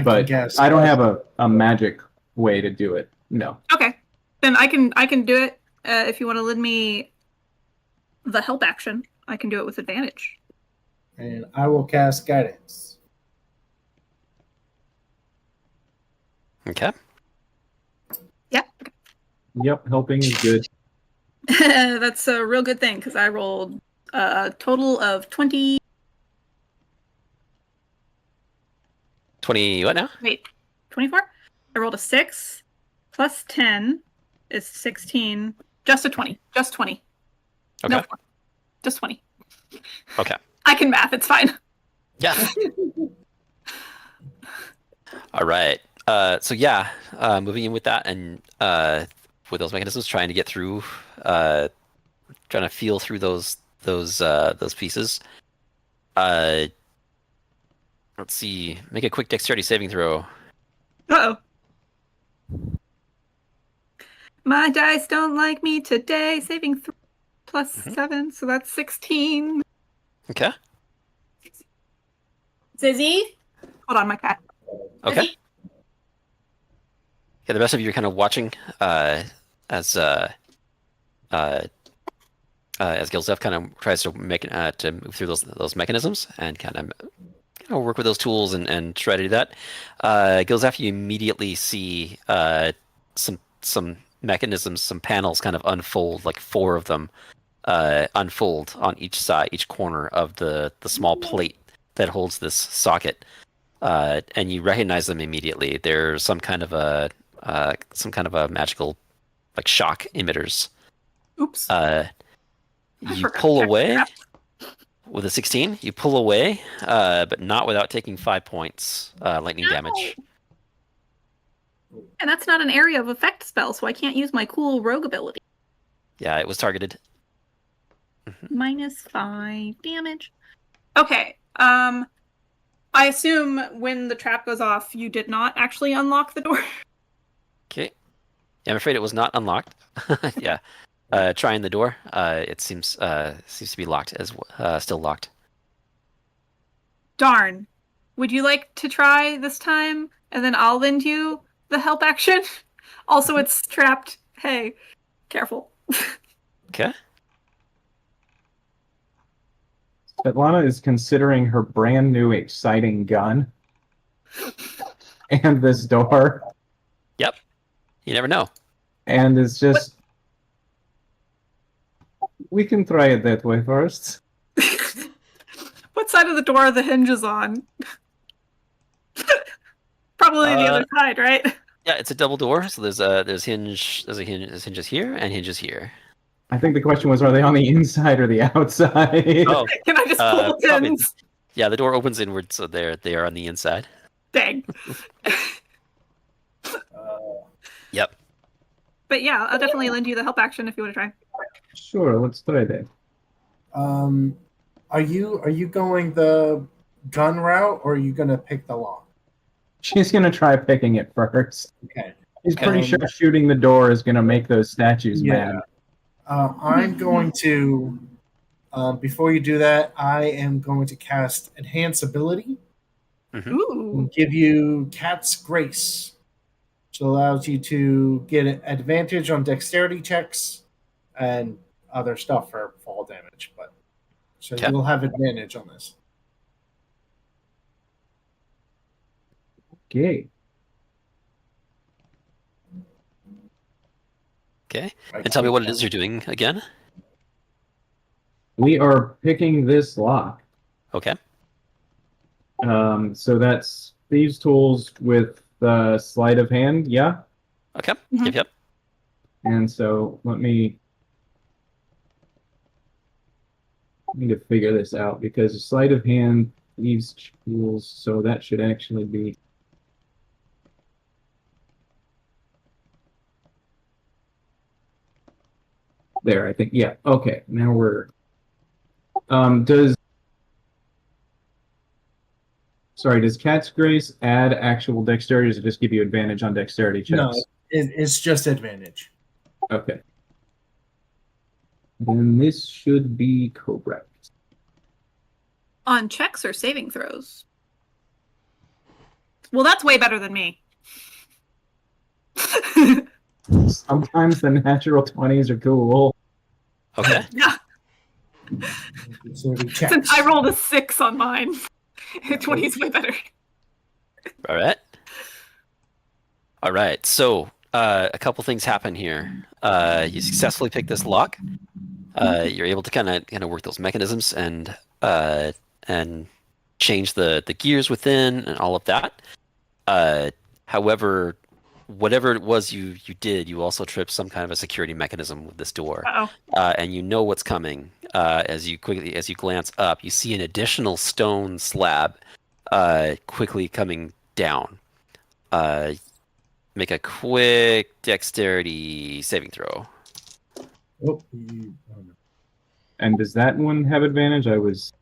But I don't have a magic way to do it. No. Okay, then I can do it. If you want to lend me the help action, I can do it with advantage. And I will cast guidance. Okay. Yeah. Yep, helping is good. That's a real good thing because I rolled a total of 20. 20 what now? Wait, 24? I rolled a 6 + 10 is 16. Just a 20. Just 20. Okay. No, just 20. Okay. I can math. It's fine. Yeah. All right. So yeah, moving in with that and with those mechanisms, trying to get through, trying to feel through those pieces. Let's see. Make a quick dexterity saving throw. Uh-oh. My dice don't like me today. Saving +7, so that's 16. Okay. Zizzy? Hold on, my cat. Okay. Zizzy? Yeah, the rest of you are kind of watching as Gilzef kind of tries to move through those mechanisms and kind of work with those tools and try to do that. Gilzef, you immediately see some mechanisms, some panels kind of unfold, like 4 of them unfold on each side, each corner of the small plate that holds this socket, and you recognize them immediately. They're some kind of a magical, like, shock emitters. Oops. You pull away with a 16. You pull away, but not without taking 5 points lightning damage. And that's not an area of effect spell, so I can't use my cool rogue ability. Yeah, it was targeted. -5 damage. Okay. I assume when the trap goes off, you did not actually unlock the door. Okay. Yeah, I'm afraid it was not unlocked. Yeah. Trying the door. It seems to be locked still locked. Darn. Would you like to try this time, and then I'll lend you the help action? Also, it's trapped. Hey, careful. Okay. Svetlana is considering her brand new exciting gun and this door. Yep. You never know. And it's just... We can try it that way first. What side of the door are the hinges on? probably the other side, right? Yeah, it's a double door, so there's hinges here and hinges here. I think the question was, are they on the inside or the outside? Oh, Can I just pull probably- pins? yeah, the door opens inward, so they are on the inside. Dang. Yep. But yeah, I'll definitely lend you the help action if you want to try. Sure, let's try that. Are you going the gun route, or are you gonna pick the lock? She's gonna try picking it first. Okay. She's pretty sure shooting the door is gonna make those statues Yeah. mad. I'm going to. Before you do that, I am going to cast Enhance Ability. Ooh. And give you Cat's Grace, which allows you to get an advantage on dexterity checks and other stuff for fall damage. But so Okay. you'll have advantage on this. Okay. Okay. And tell me what it is you're doing again. We are picking this lock. Okay. So that's thieves' tools with sleight of hand, yeah? Okay. Mhm. Yep. And so let me need to figure this out because sleight of hand, thieves' tools, so that should actually be. There, I think. Yeah. Okay. Now we're. Does Cat's Grace add actual dexterity, or does it just give you advantage on dexterity checks? No, it's just advantage. Okay. Then this should be correct. On checks or saving throws? Well, that's way better than me. Sometimes the natural 20s are cool. Okay. Yeah, So we check. since I rolled a 6 on mine. 20 is way better. All right. All right. So a couple things happen here. You successfully pick this lock. You're able to kind of work those mechanisms and change the gears within and all of that. However, whatever it was you did, you also tripped some kind of a security mechanism with this door. Uh-oh. And you know what's coming. As you glance up, you see an additional stone slab quickly coming down. Make a quick dexterity saving throw. Oh, And does that one have advantage? I was.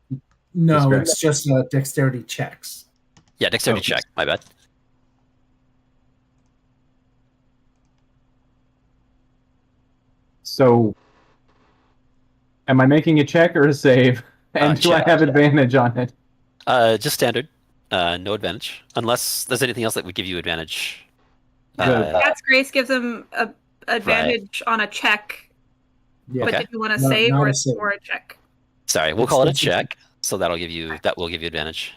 no, Distract. it's just dexterity checks. Yeah, dexterity Okay. check. My bad. So, am I making a check or a save? And do I Check. have advantage on it? Just standard. No advantage. Unless there's anything else that would give you advantage. Good. Cat's Grace gives him a advantage on a check, Yeah. but Okay. did you want to No, save not or, a save. or a check? Sorry, we'll It's call it a just- check. So that will give you advantage.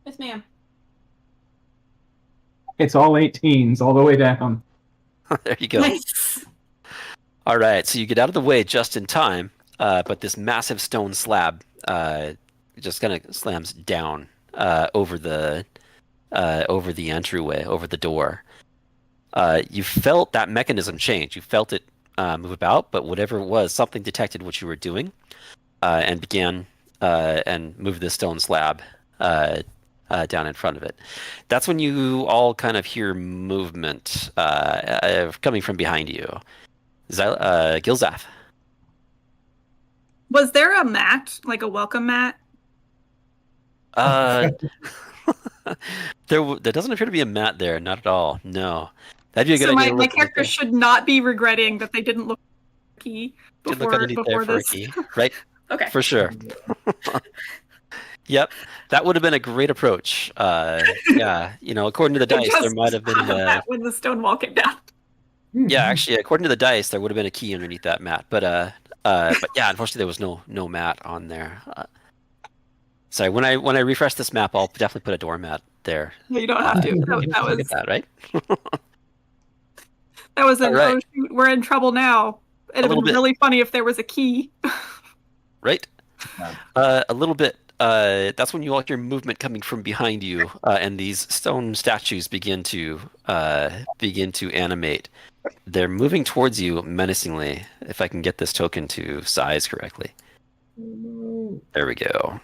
Yes, ma'am. It's all 18s all the way down. There you go. Nice. All right, so you get out of the way just in time, but this massive stone slab just kind of slams down over the entryway, over the door. You felt that mechanism change. You felt it move about, but whatever it was, something detected what you were doing and began and moved this stone slab down in front of it. That's when you all kind of hear movement coming from behind you. Gilzaf. Was there a mat, like a welcome mat? There doesn't appear to be a mat there. Not at all. No. That'd be a good So idea. my character should not be regretting that they didn't look at the key Did before, look underneath there before for a this. key, right? Okay. For sure. Yep, that would have been a great approach. Yeah, according to the dice, there Just might have been have that when the stone wall came down. yeah, actually, according to the dice, there would have been a key underneath that mat. But yeah, unfortunately, there was no mat on there. Sorry, when I refresh this map, I'll definitely put a doormat there. You don't have to. People That look was at that, right? that was an All right. oh shoot, we're in trouble now. It'd have little been bit. really funny if there was a key. Right? Yeah. A little bit that's when you all hear movement coming from behind you, and these stone statues begin to animate. They're moving towards you menacingly. If I can get this token to size correctly, there we go.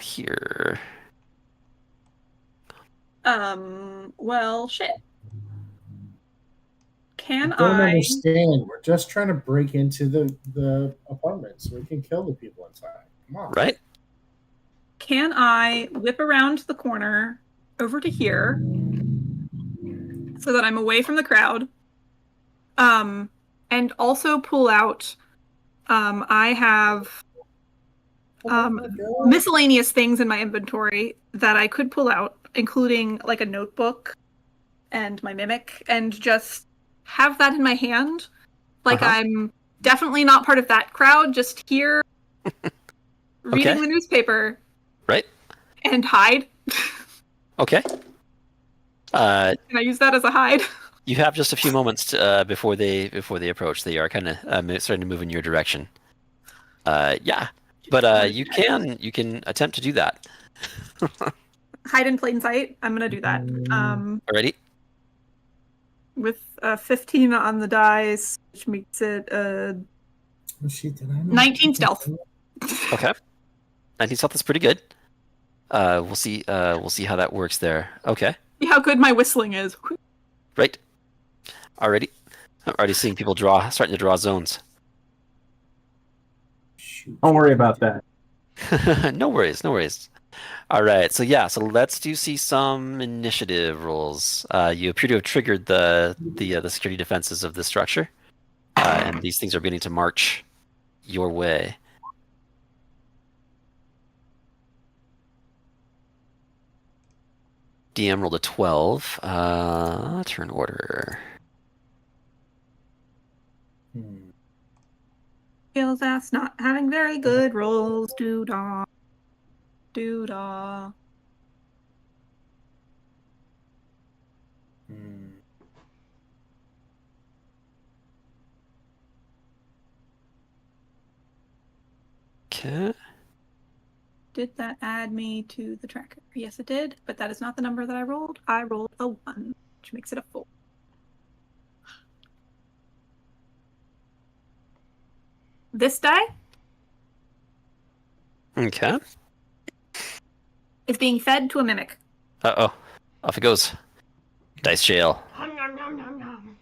Here. Well, shit. Can I don't I? understand. We're just trying to break into the apartment so we can kill the people inside. Come on. Right? Can I whip around the corner over to here so that I'm away from the crowd? And also pull out. I have Oh my God. miscellaneous things in my inventory that I could pull out, including like a notebook and my mimic, and just have that in my hand. Like I'm definitely not part of that crowd, just here reading the newspaper. Right. And hide. Okay. Can I use that as a hide? You have just a few moments before they approach. They are kind of starting to move in your direction. Yeah, but you can attempt to do that. Hide in plain sight. I'm gonna do that. Alrighty. With 15 on the dice, which makes it Oh, shit, did I not- 19 stealth. Okay. 19 stealth is pretty good. We'll see how that works there. Okay. See how good my whistling is. Right. I'm already seeing people starting to draw zones. Shoot. Don't worry about that. No worries. All right, so let's see some initiative rolls. You appear to have triggered the security defenses of this structure, and these things are beginning to march your way. DM rolled a 12. Turn order. Feels ass not having very good rolls. Doo-dah. Doo-dah. Okay. Did that add me to the tracker? Yes, it did, but that is not the number that I rolled. I rolled a 1, which makes it a 4. This die Okay. is being fed to a mimic. Uh-oh. Off it goes. Dice jail. Nom, nom, nom, nom.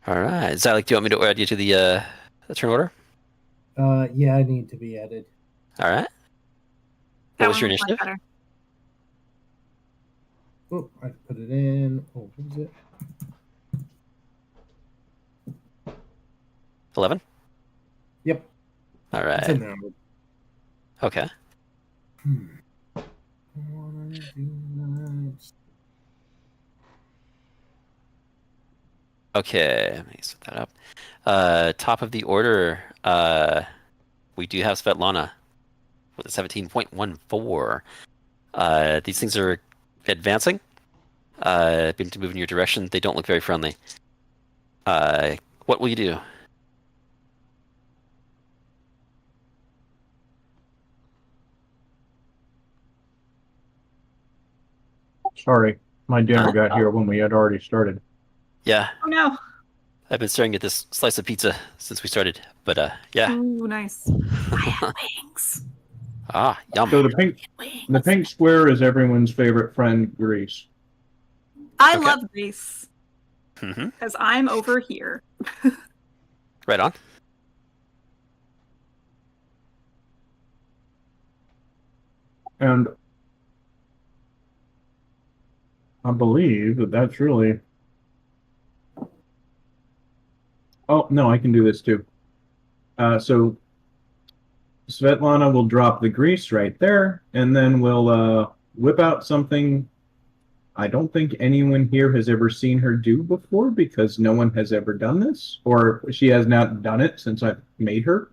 All right. Zylik, do you want me to add you to the turn order? Yeah, I need to be added. All right. That What was your one much initiative? better. Oh, I put it in. Oh, what was it? 11? Yep. All It's in right. there. Okay. I wanna do that. Okay, let me set that up. Top of the order, we do have Svetlana with a 17.14. These things are advancing. Begin to move in your direction. They don't look very friendly. What will you do? Sorry, my dinner got here when we had already started. Yeah, Oh no. I've been staring at this slice of pizza since we started, but yeah. Ooh, nice. I have wings. Ah, yum. So the pink square is everyone's favorite friend, Greece. I Okay. love Greece Mm-hmm. because I'm over here. Right on. And I believe that that's really... Oh, no, I can do this too. So Svetlana will drop the grease right there, and then we'll whip out something I don't think anyone here has ever seen her do before, because no one has ever done this, or she has not done it since I've made her.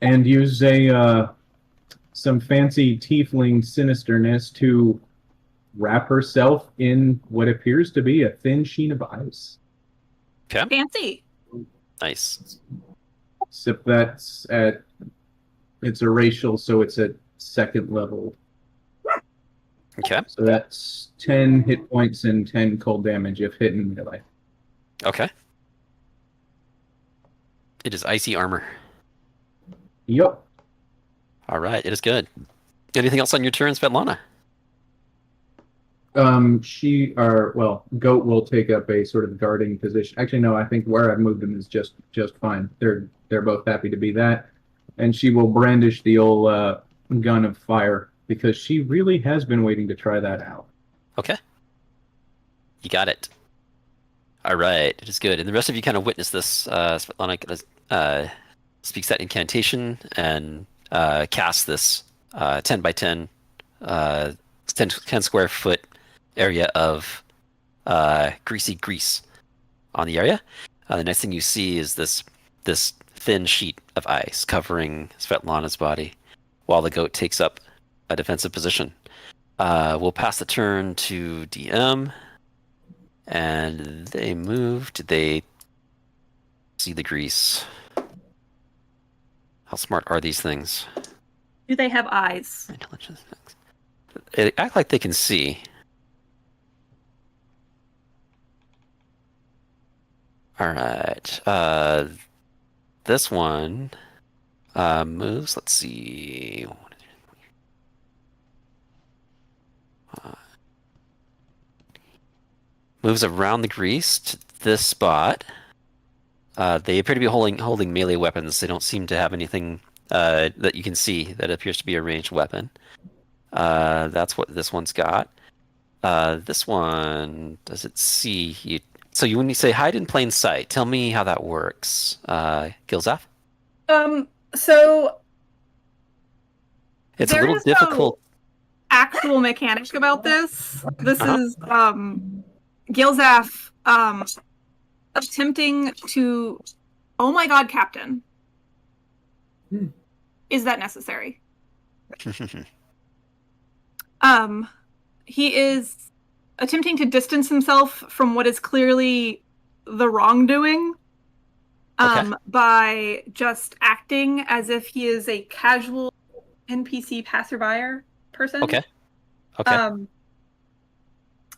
And use some fancy tiefling sinisterness to wrap herself in what appears to be a thin sheen of ice. Fancy. Nice. So that's at it's a racial, so it's at second level. Okay. So that's 10 hit points and 10 cold damage if hit in melee. Okay. It is icy armor. Yup. All right, it is good. Anything else on your turn, Svetlana? Goat will take up a sort of guarding position. Actually, no, I think where I've moved him is just fine. They're both happy to be that, and she will brandish the old gun of fire because she really has been waiting to try that out. Okay. You got it. All right, it is good. And the rest of you kind of witness this. Svetlana speaks that incantation and casts this 10 by 10, 10 square foot area of greasy grease on the area. The next thing you see is this thin sheet of ice covering Svetlana's body while the goat takes up a defensive position. We'll pass the turn to DM, and they move. Did they see the grease? How smart are these things? Do they have eyes? Intelligence. They act like they can see. All right. This one moves. Let's see. Moves around the grease to this spot. They appear to be holding melee weapons. They don't seem to have anything that you can see that appears to be a ranged weapon. That's what this one's got. This one, does it see you? So when you say hide in plain sight, tell me how that works. Gilzaf? So It's a little difficult. No actual mechanic about this. This is Gilzaf attempting to. Oh my God, Captain! Is that necessary? He is attempting to distance himself from what is clearly the wrongdoing. By just acting as if he is a casual NPC passerby person. Okay.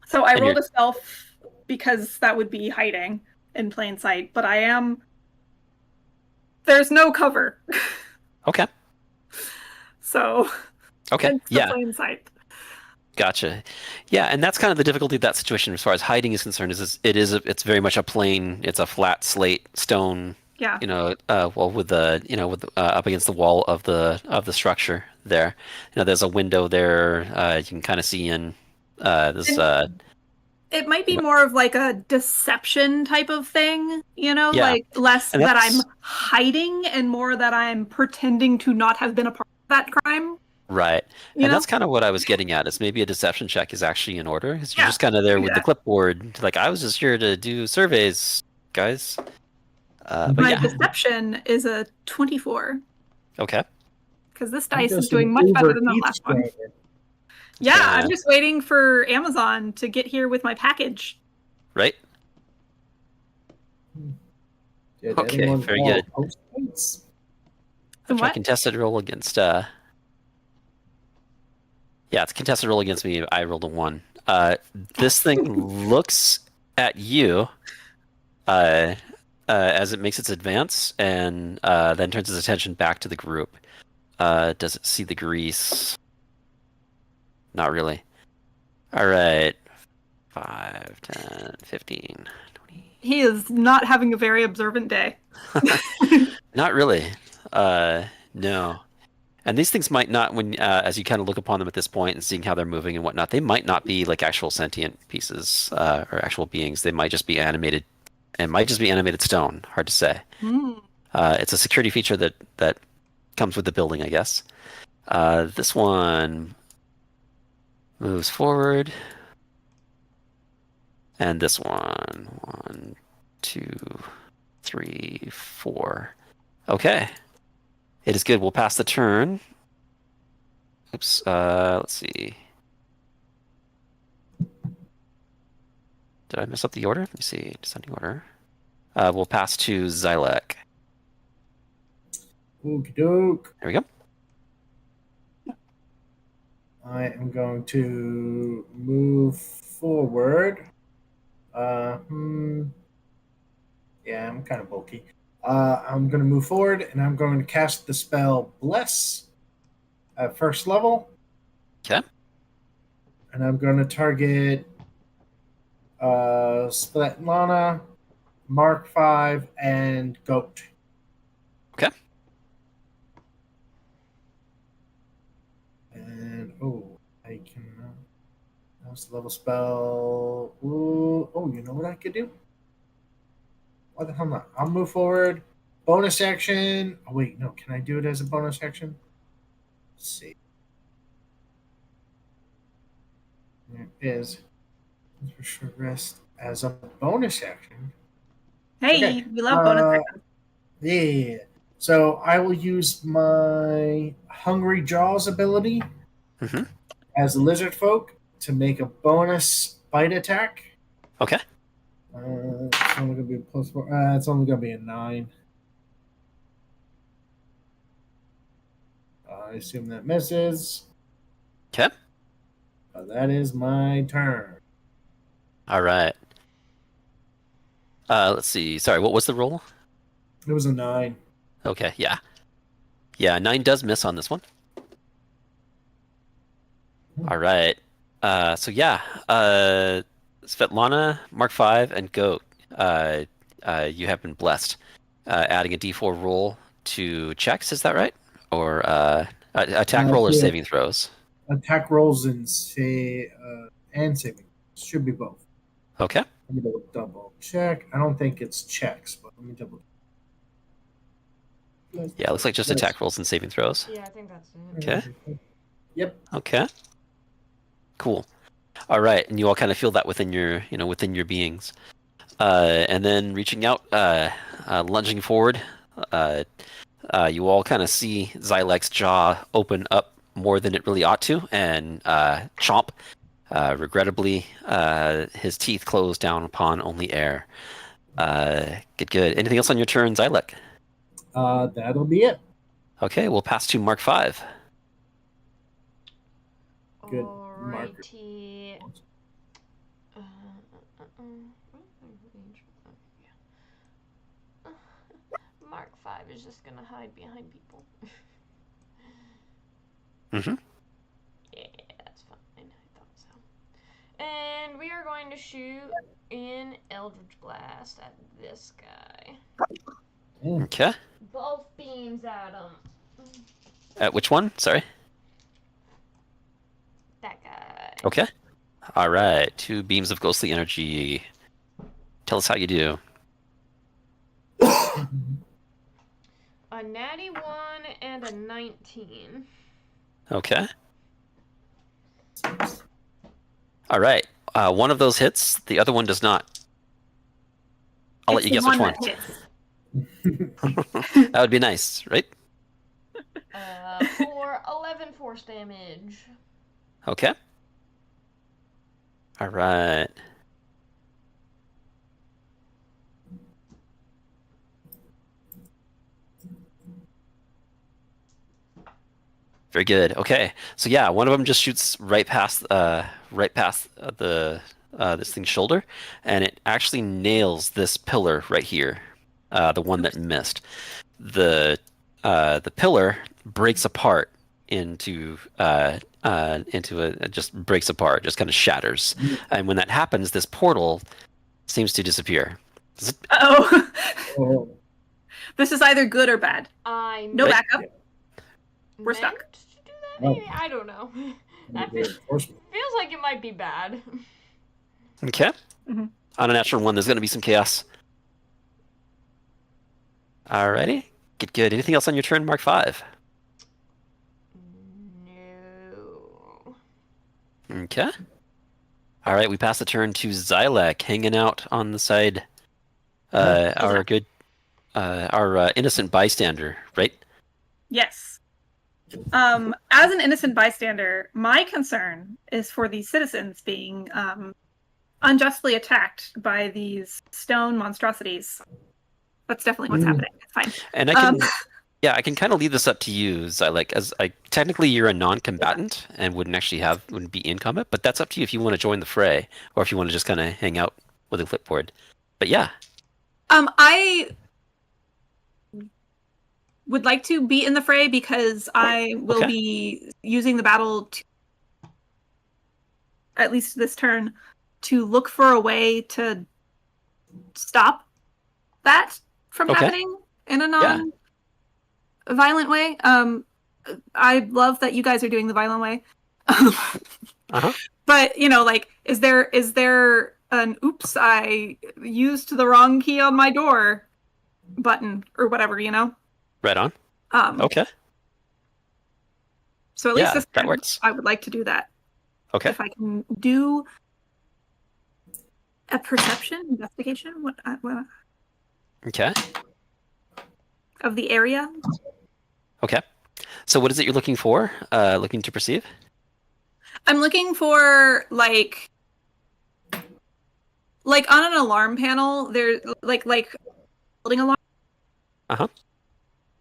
So I rolled a stealth because that would be hiding in plain sight, but there's no cover. Okay. So okay, yeah. Plain sight. Gotcha. Yeah, and that's kind of the difficulty of that situation as far as hiding is concerned. It's very much a plain. It's a flat slate stone. Yeah. With up against the wall of the structure there. There's a window there. You can kind of see in. It might be more of like a deception type of thing, like less that I'm hiding and more that I'm pretending to not have been a part of that crime. Right. And that's kind of what I was getting at, is maybe a deception check is actually in order. Because you're just kind of there with the clipboard. Like, I was just here to do surveys, guys. My deception is a 24. Okay. Because this dice is doing much better than the last one. Yeah, I'm just waiting for Amazon to get here with my package. Right. Okay, very good. That's my contested roll against... Yeah, it's a contested roll against me. I rolled a 1. This thing looks at you as it makes its advance, and then turns its attention back to the group. Does it see the grease? Not really. All right. 5, 10, 15, 20. He is not having a very observant day. Not really. No. And these things might not, as you kind of look upon them at this point and seeing how they're moving and whatnot, they might not be like actual sentient pieces or actual beings. They might just be animated, and might just be animated stone. Hard to say. It's a security feature that comes with the building, I guess. This one moves forward, and this one, 1, 2, 3, 4. Okay. It is good. We'll pass the turn. Oops. Let's see. Did I mess up the order? Let me see. Descending order. We'll pass to Xylek. Okie doke. There we go. am going to move forward. Yeah, I'm kind of bulky. I'm going to move forward, and I'm going to cast the spell Bless at first level. Okay. And I'm going to target Svetlana, Mark 5, and Goat. Okay. And, I can... That's the level spell. Ooh, you know what I could do? Why the hell not? I'll move forward. Bonus action. Oh, wait, no. Can I do it as a bonus action? Let's see. There it is. For short rest as a bonus action. Hey, Okay, we love bonus actions. Yeah. So I will use my Hungry Jaws ability Mm-hmm. as a lizard folk to make a bonus bite attack. Okay. It's only going to be a +4. It's only going to be a 9. I assume that misses. Okay. That is my turn. All right. Let's see. Sorry, what was the roll? It was a 9. Okay, yeah. Yeah, 9 does miss on this one. All right. Svetlana, Mark 5, and Goat, you have been blessed. Adding a d4 roll to checks, is that right? Or attack roll or Yeah. saving throws? Attack rolls and saving. Should be both. Okay. Let me double check. I don't think it's checks, but let me double. Yeah, it looks like just attack rolls and saving throws. Yeah, I think that's it. Okay. Yep. Okay. Cool. All right, and you all kind of feel that within your beings. And then reaching out, lunging forward, you all kind of see Xylek's jaw open up more than it really ought to, and chomp. Regrettably, his teeth close down upon only air. Good. Anything else on your turn, Xylek? That'll be it. Okay, we'll pass to Mark 5. Good. Alrighty. Mark 5 is just gonna hide behind people. Mm-hmm. Yeah, that's fine. I thought so. And we are going to shoot in Eldritch Blast at this guy. Okay. Both beams at him. At which one? Sorry. That guy. Okay. All right. 2 beams of ghostly energy. Tell us how you do. A natty 1 and a 19. Okay. All right. One of those hits. The other one does not. I'll let you guess which one. That would be nice, right? For 11 force damage. Okay. All right. Very good. Okay. So yeah, one of them just shoots right past the this thing's shoulder, and it actually nails this pillar right here, the one that missed. The pillar breaks apart into just breaks apart, just kind of shatters, and when that happens, this portal seems to disappear. Oh. This is either good or bad. No Right. backup. We're stuck. To do that, maybe? I don't know. That feels like it might be bad. Okay. Mm-hmm. On a natural 1, there's going to be some chaos. Alrighty. Good. Anything else on your turn, Mark 5? No. Okay. All right, we pass the turn to Xylek, hanging out on the side. Our innocent bystander, right? Yes. As an innocent bystander, my concern is for these citizens being unjustly attacked by these stone monstrosities. That's definitely what's happening. It's fine. And I can Yeah, I can kind of leave this up to you, Xylek, as technically you're a non-combatant and wouldn't be in combat, but that's up to you if you want to join the fray or if you want to just kind of hang out with a clipboard. But yeah, I would like to be in the fray because I will Okay. be using the battle to, at least this turn, to look for a way to stop that from Okay. happening in a Yeah. non-violent way. I love that you guys are doing the violent way. Uh-huh. But, like, is there an oops, I used the wrong key on my door button or whatever, Right on. Um, Okay. So at least Yeah, this that turn, works. I would like to do that. Okay. If I can do a perception investigation what Okay. of the area. Okay. So what is it you're looking for? Looking to perceive? I'm looking for like on an alarm panel. There's like building alarm. Uh-huh.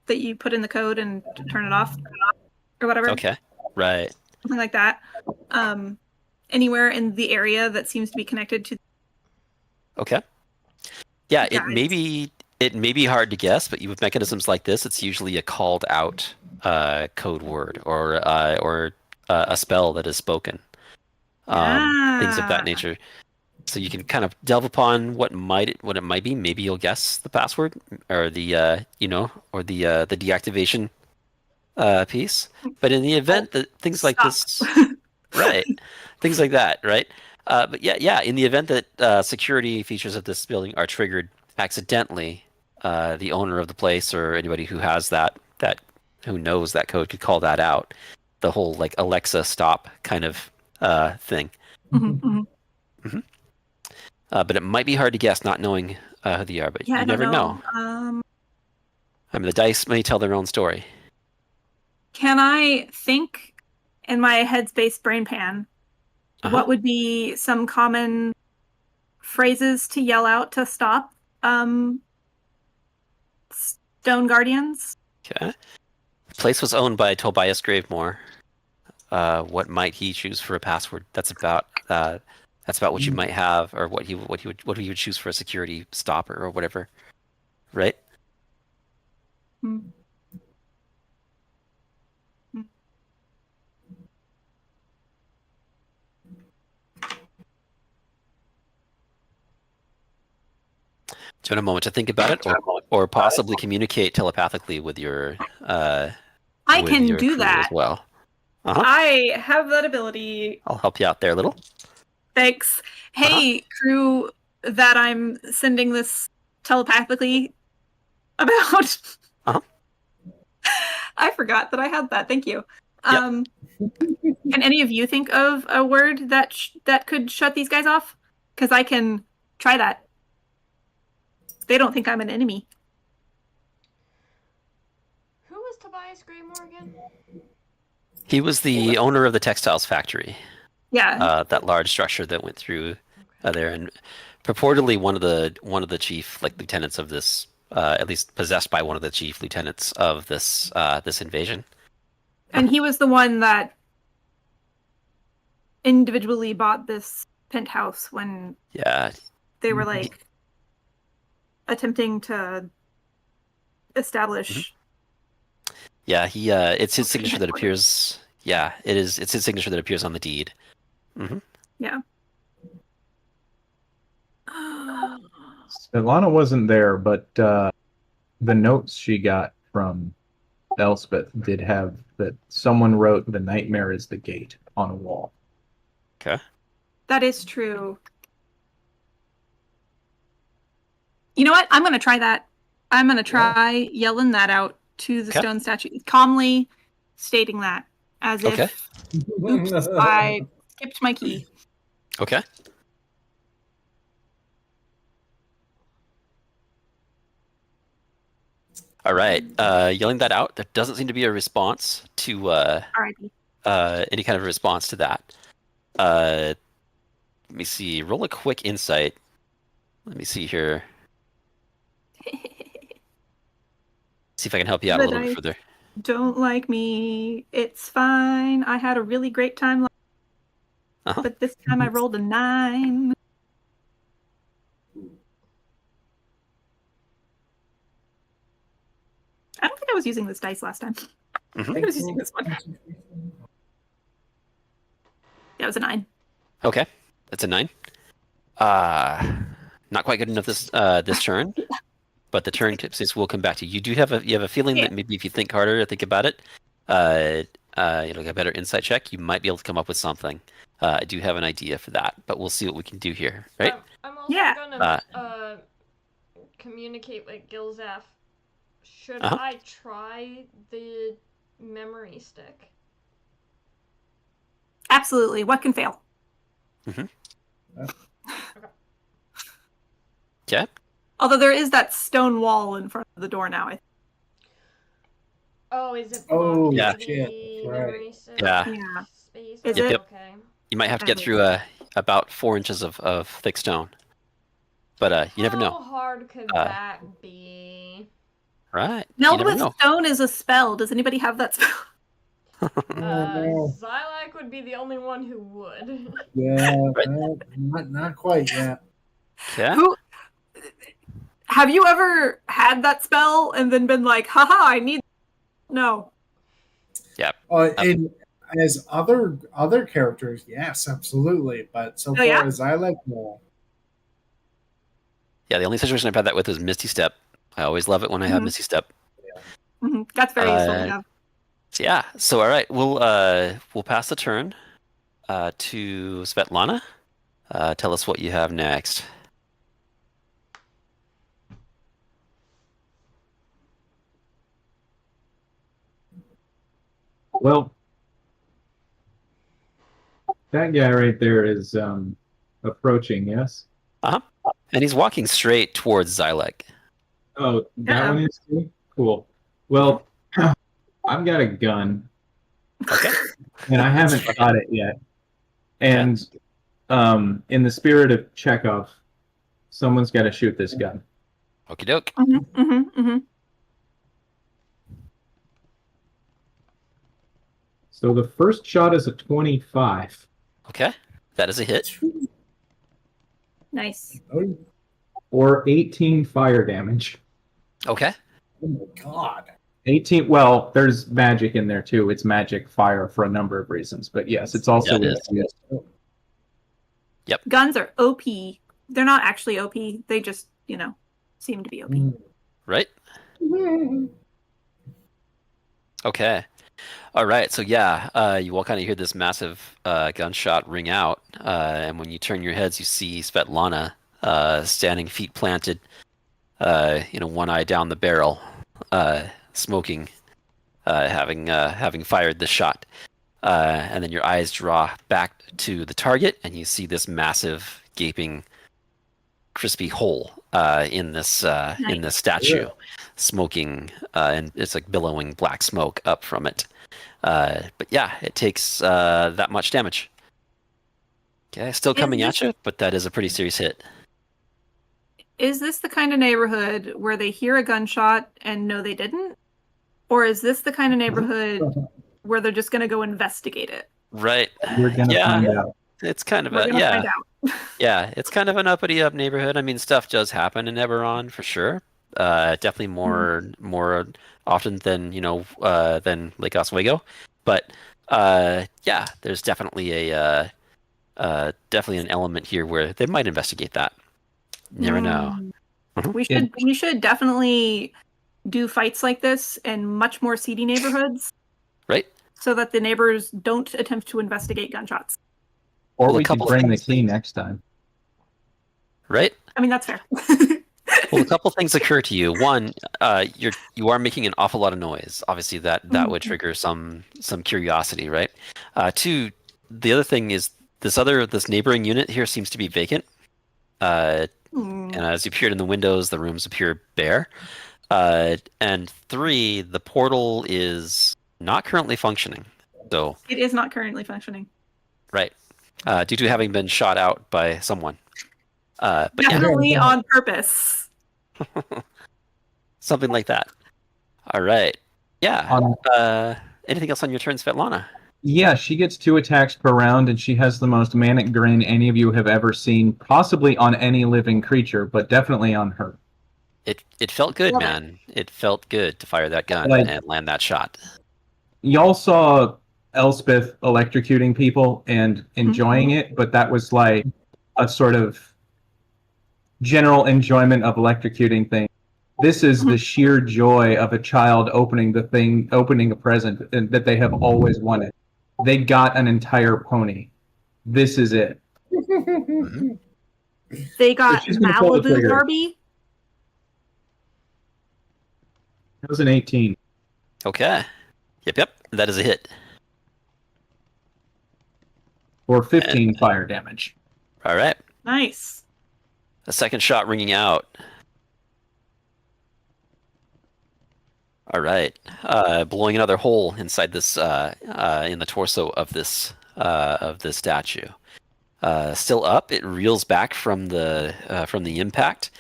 That you put in the code and turn it off or whatever. Okay. Right. Something like that. Anywhere in the area that seems to be connected to. Okay. Yeah, Guys. it may be hard to guess, but with mechanisms like this, it's usually a called out code word or a spell that is spoken. Things of that nature. So you can kind of delve upon what it might be. Maybe you'll guess the password or the or the deactivation piece. But in the event that things like this, right, things like that, right? But yeah. In the event that security features of this building are triggered accidentally, the owner of the place or anybody who has that who knows that code could call that out. The whole like Alexa stop kind of thing. But it might be hard to guess, not knowing who they are. But you never know. I mean, the dice may tell their own story. Can I think in my headspace brain pan? What would be some common phrases to yell out to stop Stone Guardians? Okay. The place was owned by Tobias Gravemore. What might he choose for a password? That's about what you might have, or what he would choose for a security stopper or whatever, right? Do you want a moment to think about it, or possibly communicate telepathically with your? I can do that as well. I have that ability. I'll help you out there a little. Thanks. Hey, crew that I'm sending this telepathically about. I forgot that I had that. Thank you. Can any of you think of a word that that could shut these guys off? Because I can try that. They don't think I'm an enemy. Who was Tobias Graymore again? He was the owner of the textiles factory. Yeah. That large structure that went through there, and purportedly one of the chief lieutenants of this, at least possessed by one of the chief lieutenants of this this invasion. And he was the one that individually bought this penthouse when they were like attempting to establish. Yeah, he it's his signature that appears. Yeah, it is. It's his signature that appears on the deed. Yeah. Ilana wasn't there, but the notes she got from Elspeth did have that someone wrote "The nightmare is the gate" on a wall. Okay. That is true. You know what? I'm going to try that. I'm going to try yelling that out to the stone statue, calmly stating that as if, oops, I skipped my key. Okay. All right. Yelling that out. There doesn't seem to be a response to any kind of response to that. Let me see. Roll a quick insight. Let me see here. See if I can help you out a little bit further. Don't like me. It's fine. I had a really great time. But this time I rolled a 9. I don't think I was using this dice last time. I think I was using this one. Yeah, it was a 9. Okay, that's a 9. Not quite good enough this turn, but the turn tips will come back to you. You do have a feeling that maybe if you think harder, think about it, get a better insight check. You might be able to come up with something. I do have an idea for that, but we'll see what we can do here, right? I'm also gonna communicate with Gilzaf. Should I try the memory stick? Absolutely. What can fail? Okay. Although there is that stone wall in front of the door now. Oh, is it blocking the memory stick? Yeah. Space? Is it? Okay. You might have to get through about 4 inches of thick stone. But you never know. How hard could that be? Right. Meld with stone is a spell. Does anybody have that spell? Xylak would be the only one who would. Yeah, not quite yet. Yeah. Have you ever had that spell and then been like, haha, I need... No. Yeah. And as other characters, yes, absolutely. But so far as I like more. Yeah, the only situation I've had that with is Misty Step. I always love it when I have Misty Step. Yeah. That's very useful to have. So yeah. So all right, we'll pass the turn to Svetlana. Tell us what you have next. Well, that guy right there is approaching, yes? And he's walking straight towards Xylek. Oh, that one is too? Cool. Well, I've got a gun. Okay. And I haven't shot it yet. And in the spirit of Chekhov, someone's got to shoot this gun. Okie doke. So the first shot is a 25. Okay. That is a hit. Nice. Or 18 fire damage. Okay. Oh my god. 18. Well, there's magic in there too. It's magic fire for a number of reasons. But yes, it's also... Yep. Guns are OP. They're not actually OP. They just, seem to be OP. Right? Okay. All right. So yeah, you all kind of hear this massive gunshot ring out, and when you turn your heads, you see Svetlana standing, feet planted, one eye down the barrel, smoking, having fired the shot. And then your eyes draw back to the target, and you see this massive, gaping, crispy hole in this statue, smoking, and it's like billowing black smoke up from it. But yeah, it takes that much damage. Okay, still coming at you, but that is a pretty serious hit. Is this the kind of neighborhood where they hear a gunshot and know they didn't? Or is this the kind of neighborhood where they're just going to go investigate it? Right. We're going to find out. It's kind of find out. Yeah, it's kind of an uppity up neighborhood. I mean, stuff does happen in Eberron for sure. Definitely more often than than Lake Oswego, but yeah, there's definitely definitely an element here where they might investigate that. Never know. We should definitely do fights like this in much more seedy neighborhoods, right? So that the neighbors don't attempt to investigate gunshots. Or we could bring the key next time. Right? I mean, that's fair. Well, a couple things occur to you. One, you are making an awful lot of noise. Obviously, that would trigger some curiosity, right? Two, the other thing is this neighboring unit here seems to be vacant. And as you peered in the windows, the rooms appear bare. And three, the portal is not currently functioning. So it is not currently functioning. Right. Due to having been shot out by someone. But definitely on purpose. Something like that. All right. Yeah. On- Anything else on your turn, Svetlana? Yeah, she gets 2 attacks per round, and she has the most manic grin any of you have ever seen, possibly on any living creature, but definitely on her. It felt good, Love it. man. It felt good to fire that gun Like- and land that shot. Y'all saw Elspeth electrocuting people and enjoying it, but that was like a sort of general enjoyment of electrocuting things. This is the sheer joy of a child opening a present that they have always wanted. They got an entire pony. This is it. Mhm. They got she's gonna pull the Malibu trigger. Barbie. That was an 18. Okay. Yep. That is a hit. Or 15 fire damage. All right. Nice. A second shot ringing out. All right. Blowing another hole inside this in the torso of this statue. Still up, it reels back from the impact.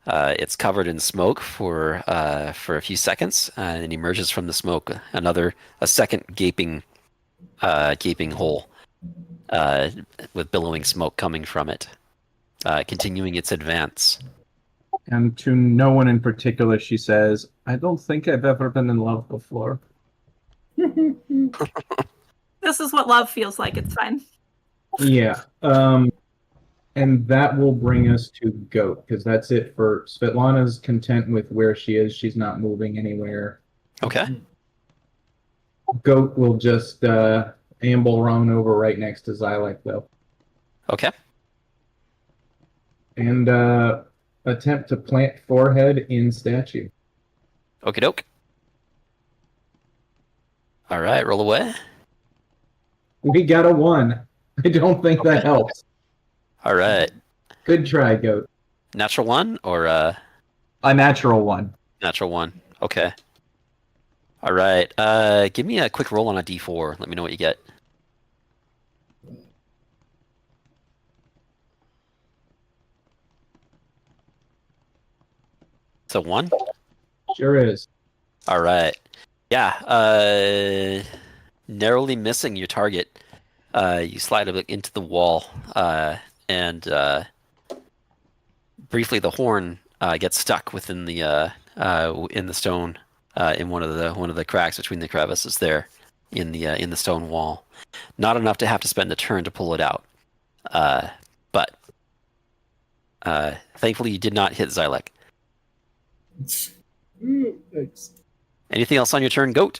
It's covered in smoke for a few seconds, and emerges from the smoke a second gaping hole with billowing smoke coming from it, continuing its advance. And to no one in particular, she says, I don't think I've ever been in love before. This is what love feels like. It's fine. Yeah. And that will bring us to Goat, because that's it for Svetlana's content with where she is. She's not moving anywhere. Okay. Goat will just amble on over right next to Xylek, though. Okay. And attempt to plant forehead in statue. Okie doke. All right, roll away. We got a 1. I don't think that helps. All right. Good try, Goat. Natural 1 or A natural 1. natural 1? Okay. All right. Give me a quick roll on a d4. Let me know what you get. So 1? Sure is. All right. Yeah. Narrowly missing your target. You slide a bit into the wall, and briefly the horn gets stuck within the in the stone, in one of the cracks between the crevices there in the stone wall. Not enough to have to spend a turn to pull it out, but thankfully you did not hit Xylek. Thanks. Anything else on your turn, Goat?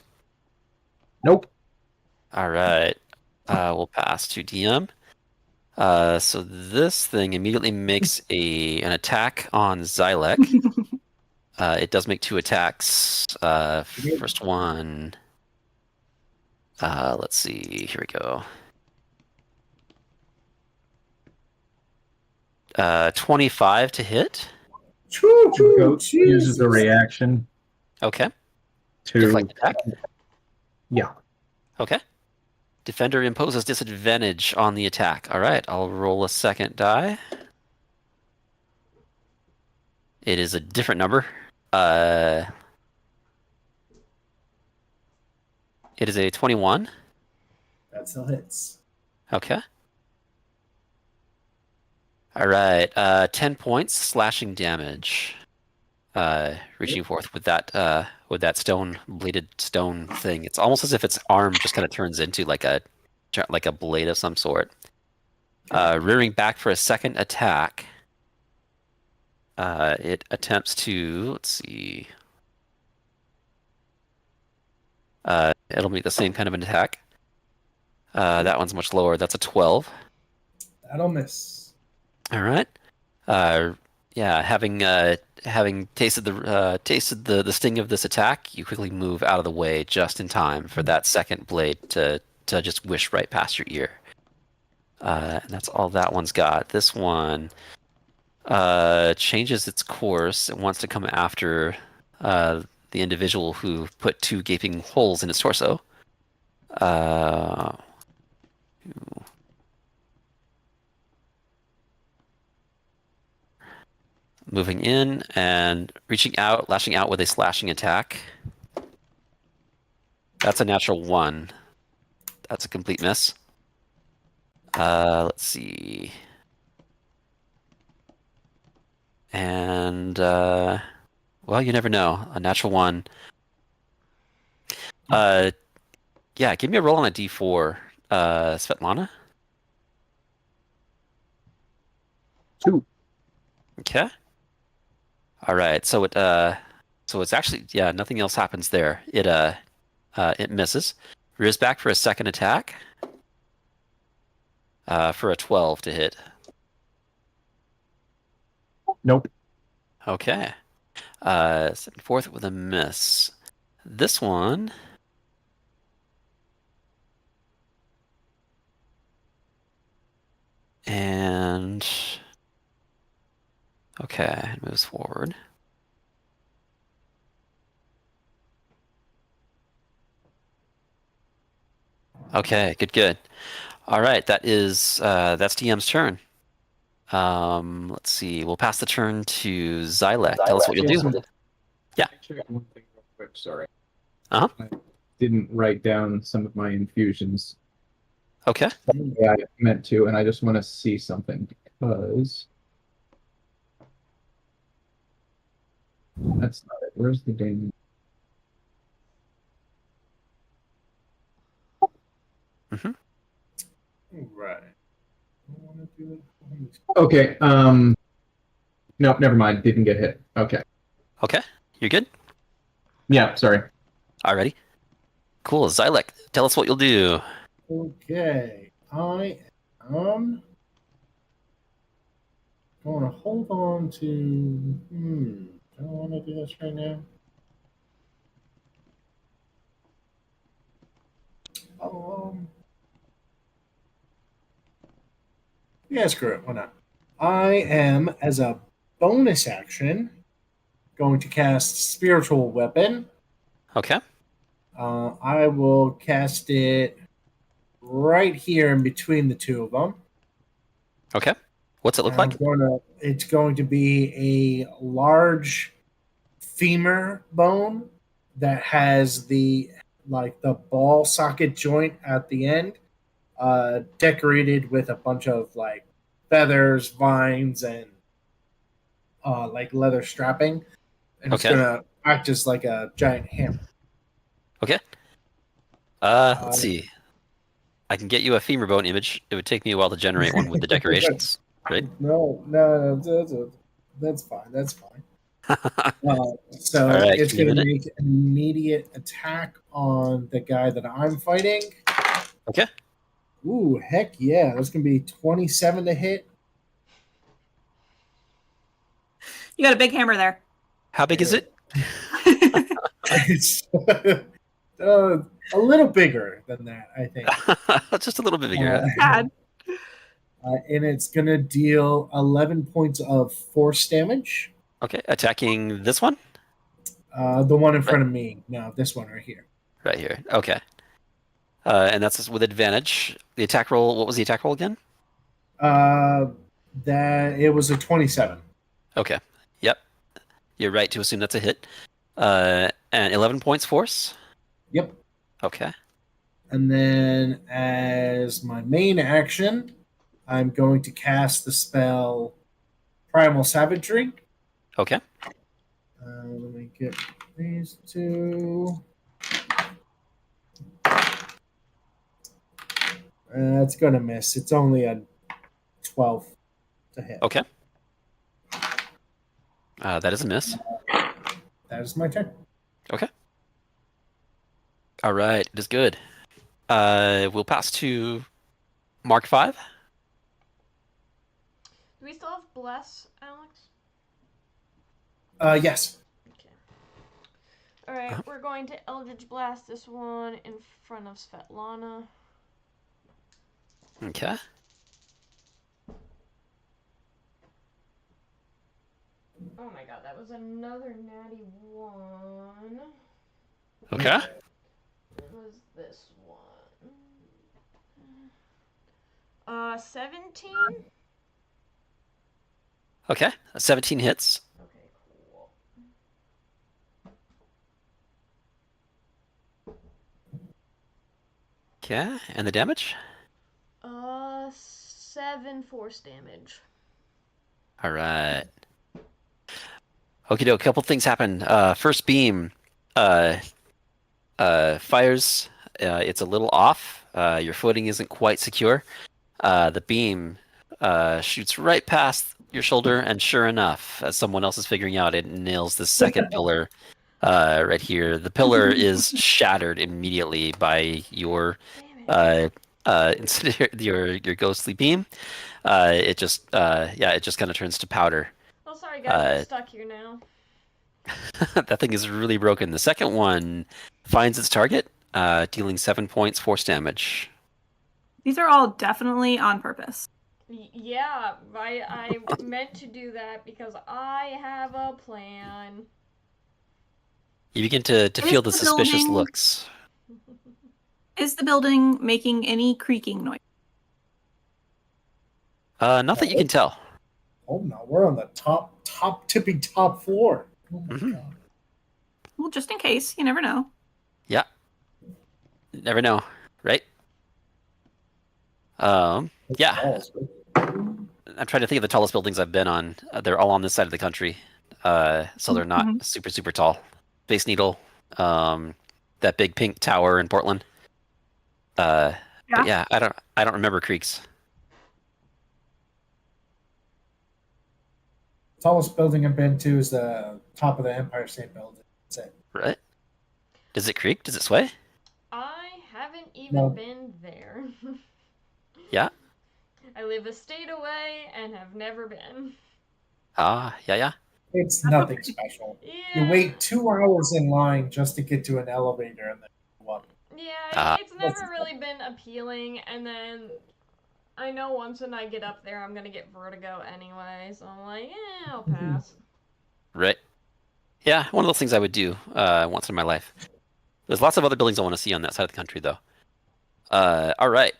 Nope. All right. We'll pass to DM. So this thing immediately makes an attack on Xylek. It does make 2 attacks. First one. Let's see. Here we go. 25 to hit. Choo, choo, Goat uses a Jesus. reaction Okay. to... Deflect attack. Yeah. Okay. Defender imposes disadvantage on the attack. All right. I'll roll a second die. It is a different number. It is a 21. That still hits. Okay. All right. 10 points slashing damage. Reaching forth with that bladed stone thing. It's almost as if its arm just kind of turns into like a blade of some sort. Rearing back for a second attack. It attempts to, let's see. It'll make the same kind of an attack. That one's much lower. That's a 12. That'll miss. All right. Yeah, having tasted the sting of this attack, you quickly move out of the way just in time for that second blade to just whisk right past your ear. And that's all that one's got. This one changes its course. It wants to come after the individual who put 2 gaping holes in its torso. Moving in and reaching out, lashing out with a slashing attack. That's a natural 1. That's a complete miss. Let's see. And well, you never know. A natural 1. Yeah, give me a roll on a D4, Svetlana. 2. Okay. All right. So it's actually, yeah, nothing else happens there. It misses. Rears back for a second attack. For a 12 to hit. Nope. Okay. Fourth with a miss. This one. And okay, it moves forward. Okay, good. All right, that's DM's turn. Let's see. We'll pass the turn to Xylek. Tell us what you'll do. Yeah. Actually, one thing real quick. Sorry. Uh-huh. I didn't write down some of my infusions. Okay. Yeah, I meant to, and I just want to see something because that's not it. Where's the dang? Mm-hmm. Right. I wanna do it. Okay. Nope. Never mind. Didn't get hit. Okay. Okay. You're good? Yeah. Sorry. Alrighty. Cool. Xylek, tell us what you'll do. Okay. I am going to hold on to. Do I want to do this right now? Yeah, screw it. Why not? I am, as a bonus action, going to cast Spiritual Weapon. Okay. I will cast it right here in between the two of them. Okay. What's it look like? It's going to be a large femur bone that has the ball socket joint at the end, decorated with a bunch of like feathers, vines, and like leather strapping, and it's Okay. gonna act as like a giant hammer. Okay. Let's see. I can get you a femur bone image. It would take me a while to generate one with the decorations, right? No, that's fine. That's fine. So All right, it's give me a going to minute. make an immediate attack on the guy that I'm fighting. Okay. Ooh, heck yeah. That's going to be 27 to hit. You got a big hammer there. How big is it? It's a little bigger than that, I think. Just a little bit bigger. Bad. And it's going to deal 11 points of force damage. Okay, attacking this one? The one in front of me. No, this one right here. Right here. Okay. And that's with advantage. The attack roll, what was the attack roll again? That it was a 27. Okay. Yep. You're right to assume that's a hit. And 11 points force? Yep. Okay. And then as my main action, I'm going to cast the spell Primal Savagery. Okay. Let me get these two. It's going to miss. It's only a 12 to hit. Okay. That is a miss. That is my turn. Okay. All right. It is good. We'll pass to Mark 5. Do we still have Bless, Alex? Yes. Okay. Alright, we're going to Eldritch Blast this one in front of Svetlana. Okay. Oh my god, that was another natty 1. Okay. It was this one. 17? Okay. 17 hits. Okay, cool. Okay, and the damage? 7 force damage. All right. Okay, a couple things happen. First beam fires. It's a little off. Your footing isn't quite secure. The beam shoots right past your shoulder, and sure enough, as someone else is figuring out, it nails the second pillar right here. The pillar is shattered immediately by your Damn it. your ghostly beam. It just kind of turns to powder. Oh, sorry guys, I'm stuck here now. That thing is really broken. The second one finds its target, dealing 7 points force damage. These are all definitely on purpose. Yeah, I meant to do that because I have a plan. You begin to feel the the suspicious building- looks. Is the building making any creaking noise? Not that you can tell. Oh no, we're on the tippy top floor. Oh my Mhm. god. Well, just in case, you never know. Yeah. Never know, right? Yeah. Balls. I'm trying to think of the tallest buildings I've been on. They're all on this side of the country, so they're not Mhm. super tall. Space Needle, that big pink tower in Portland. But yeah, I don't remember creeks. Tallest building I've been to is the top of the Empire State Building. That's it. Right? Does it creak? Does it sway? I haven't even No. been there. Yeah. I live a state away and have never been. Yeah. It's That's nothing okay. special. Yeah. You wait 2 hours in line just to get to an elevator and then go up. Yeah, it's never really been appealing, and then I know once when I get up there, I'm gonna get vertigo anyway, so I'm like, I'll pass. Right. Yeah, one of those things I would do once in my life. There's lots of other buildings I want to see on that side of the country, though. All right.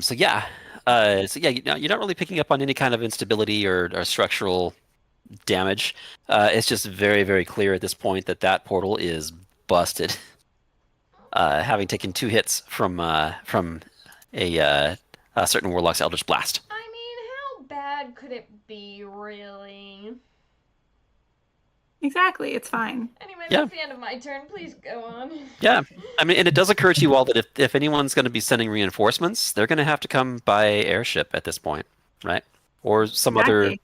So yeah, you're not really picking up on any kind of instability or structural damage. It's just very clear at this point that portal is busted. Having taken 2 hits from a certain warlock's Eldritch Blast. I mean, how bad could it be, really? Exactly, it's fine. Anyway, Yeah. that's the end of my turn. Please go on. Yeah, I mean, and it does occur to you all that if anyone's going to be sending reinforcements, they're going to have to come by airship at this point, right? Or some Exactly.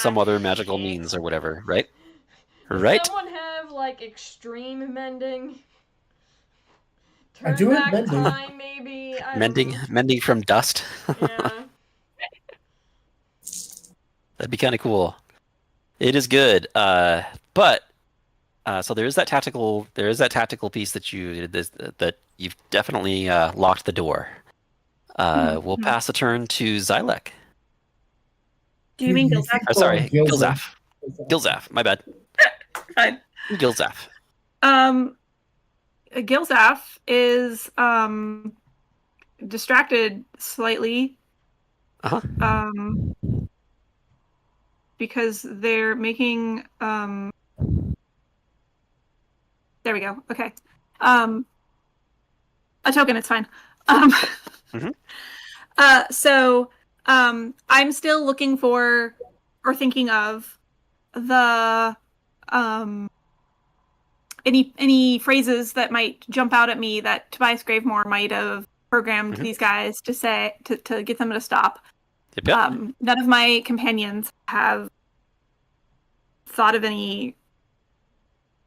other magical Shit. means or whatever, right? Does Right? someone have, like, extreme mending? I do have Turn back mending. time, maybe? I don't Mending from dust. know. Yeah. That'd be kind of cool. It is good, but so there is that tactical piece that you've definitely locked the door. We'll pass the turn to Xylek. Do you mean Gilzak? Oh, sorry, Gilzaf. Gilzaf. My bad. Fine. Gilzaf. Gilzaf is distracted slightly. Uh-huh. Because they're making there we go. Okay. A token, it's fine. Mhm. So I'm still looking for or thinking of the any phrases that might jump out at me that Tobias Gravemore might have programmed these guys to say to get them to stop. Yep. None of my companions have thought of any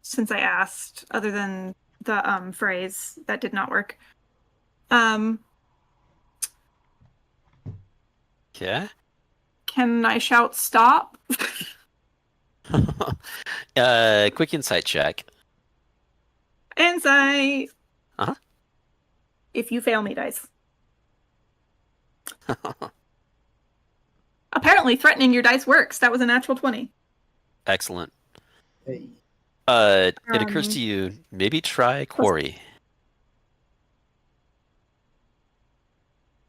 since I asked, other than the phrase that did not work. Okay. Can I shout stop? Quick insight check. Insight. Uh-huh. If you fail me, dice. Apparently, threatening your dice works. That was a natural 20. Excellent. Hey. It occurs to you, maybe try Quarry.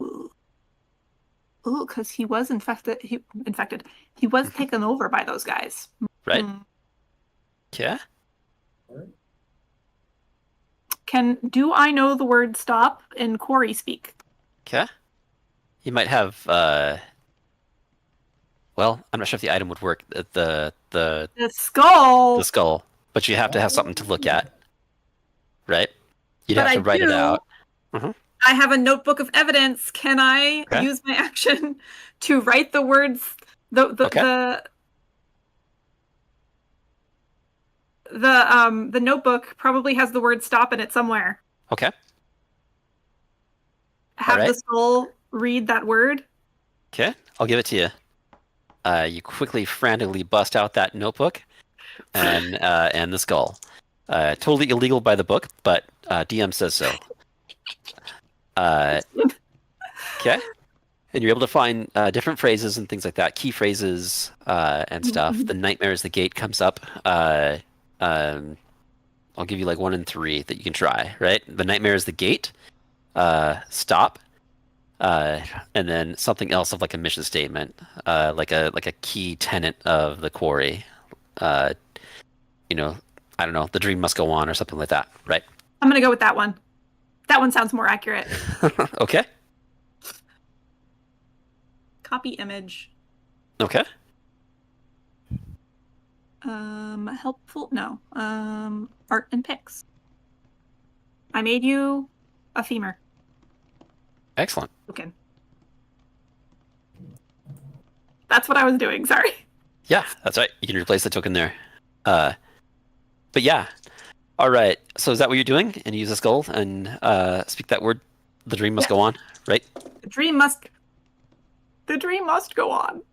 Ooh, because he was infected. He was taken over by those guys. Right? Yeah. Do I know the word stop in quarry speak? Okay. You might have. Well, I'm not sure if the item would work. The skull. the skull, but you have to have something to look at, right? You'd But have to I write it do. out. I have a notebook of evidence. Can I use my action to write the words? The notebook probably has the word stop in it somewhere. Okay. Have the skull read that word. Okay, I'll give it to you. You quickly, frantically bust out that notebook and the skull. Totally illegal by the book, but DM says so. Okay, and you're able to find different phrases and things like that, key phrases and stuff. The nightmare is the gate comes up. I'll give you like 1 and 3 that you can try. Right, the nightmare is the gate. Stop. And then something else of like a mission statement, like a key tenet of the quarry. I don't know, the dream must go on or something like that, right? I'm gonna go with that one. That one sounds more accurate. Okay. Copy image. Okay. Helpful? No. Art and pics. I made you a femur. Excellent. Okay. That's what I was doing, sorry. Yeah, that's right. You can replace the token there. But yeah. All right. So is that what you're doing? And you use a skull and speak that word? The dream must go on, right? The dream must go on.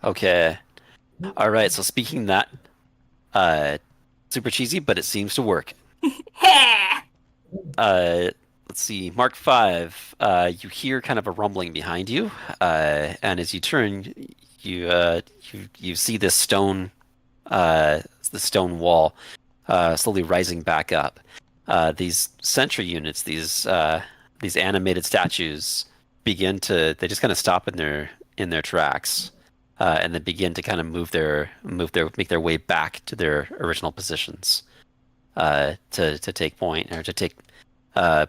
Okay. All right. So speaking that, super cheesy, but it seems to work. Let's see, Mark 5. You hear kind of a rumbling behind you, and as you turn, you see this stone wall slowly rising back up. These sentry units, these animated statues, they just kind of stop in their tracks, and then begin to kind of make their way back to their original positions, to take point or to take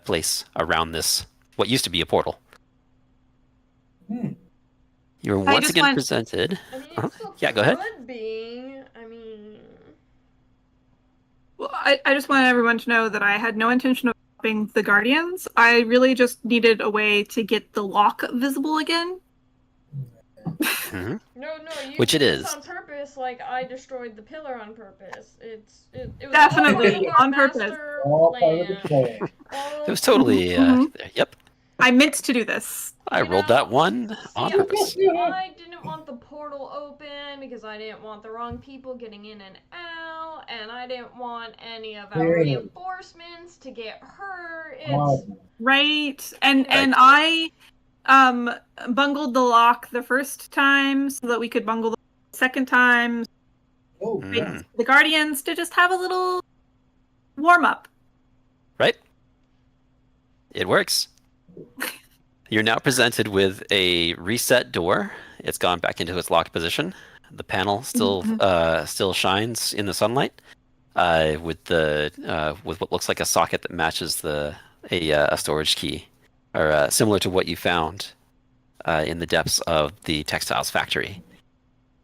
place around this, what used to be a portal. You're once again presented. I mean, it still yeah, go ahead. could be. I mean, well, I just want everyone to know that I had no intention of stopping the Guardians. I really just needed a way to get the lock visible again. Mm-hmm. No, you Which did it this is. on purpose. Like I destroyed the pillar on purpose. It was Definitely all on purpose. All part of the plan. It was totally. Yep. I meant to do this. I rolled that one on purpose. I didn't want the portal open because I didn't want the wrong people getting in and out, and I didn't want any of our reinforcements to get hurt. Right. And I bungled the lock the first time so that we could bungle the second time. The Guardians to just have a little warm up. Right. It works. You're now presented with a reset door. It's gone back into its locked position. The panel still shines in the sunlight, with what looks like a socket that matches a storage key, or similar to what you found in the depths of the textiles factory.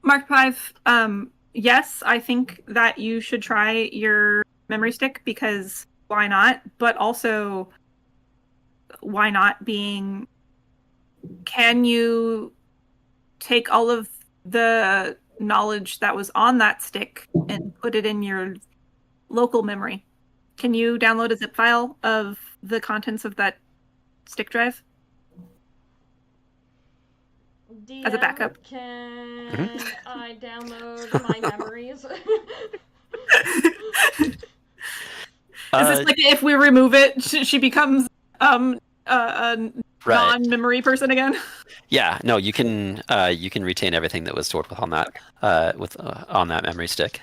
Mark 5, yes, I think that you should try your memory stick because why not? But also, why not being, can you take all of the knowledge that was on that stick and put it in your local memory? Can you download a zip file of the contents of that stick drive? DM, as a backup? Can I download my memories? Is this like if we remove it, she becomes a non-memory person again? Yeah, no, you can retain everything that was stored on that on that memory stick.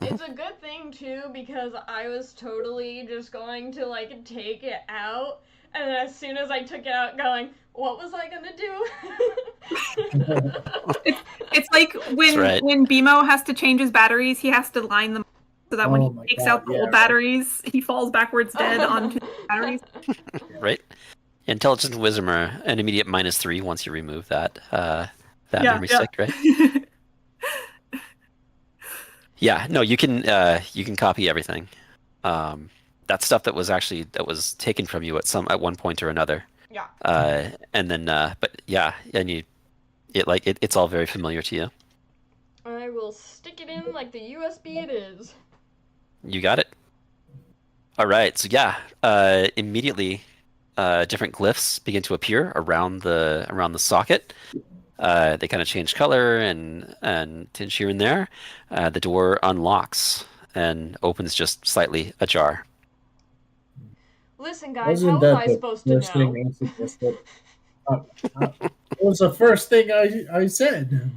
It's a good thing too because I was totally just going to like take it out, and then as soon as I took it out, going, what was I gonna do? It's like when BMO has to change his batteries, he has to line them. so that when Oh he my takes God, out the yeah, old right. batteries, he falls backwards dead onto the batteries. Right? Intelligence and wisdom are an immediate -3 once you remove that memory stick, right? Yeah, no, you can copy everything. That stuff that was taken from you at one point or another. Yeah. And then but yeah, and it's all very familiar to you. I will stick it in like the USB it is. You got it. All right, so yeah, immediately different glyphs begin to appear around the socket. They kind of change color and tinge here and there. The door unlocks and opens just slightly ajar. Listen, guys, Wasn't how was that I the supposed to first thing know? I suggested? It was the first thing I said.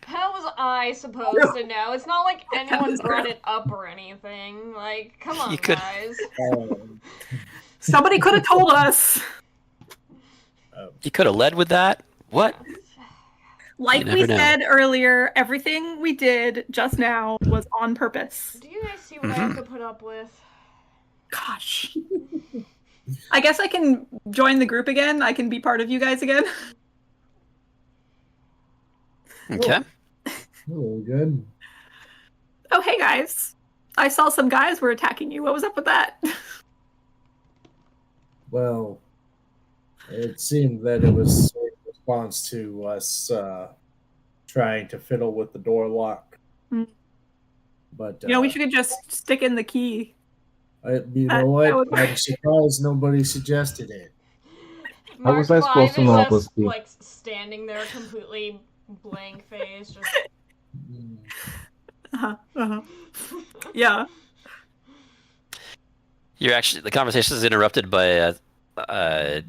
How was I supposed to know? It's not like anyone is brought true. it up or anything. Like, come on, You could- guys. Somebody could have told us. You could have led with that. What? Like You never we know. said earlier, everything we did just now was on purpose. Do you guys see what I have to put up with? Gosh. I guess I can join the group again. I can be part of you guys again. Okay. Really good. Oh, hey guys. I saw some guys were attacking you. What was up with that? Well, it seemed that it was in response to us trying to fiddle with the door lock. Hmm. But We should just stick in the key. you know that what? would- I'm surprised nobody suggested it. How was Mark I supposed 5 to is know it just was the- like standing there completely blank face, just Yeah. The conversation is interrupted by the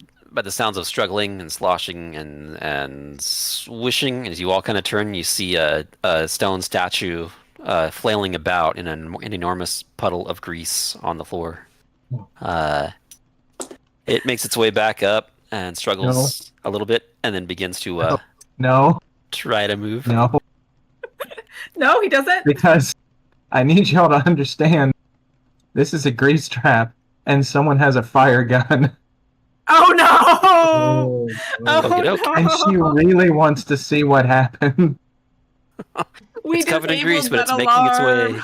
sounds of struggling and sloshing and swishing. As you all kind of turn, you see a stone statue flailing about in an enormous puddle of grease on the floor. It makes its way back up and struggles a little bit, and then begins to No, try to move. no, No, he doesn't. because I need y'all to understand this is a grease trap, and someone has a fire gun, Oh no! Oh, Okey-doke. no! and she really wants to see what happened. We It's covered in disabled grease, but it's that making its alarm. way.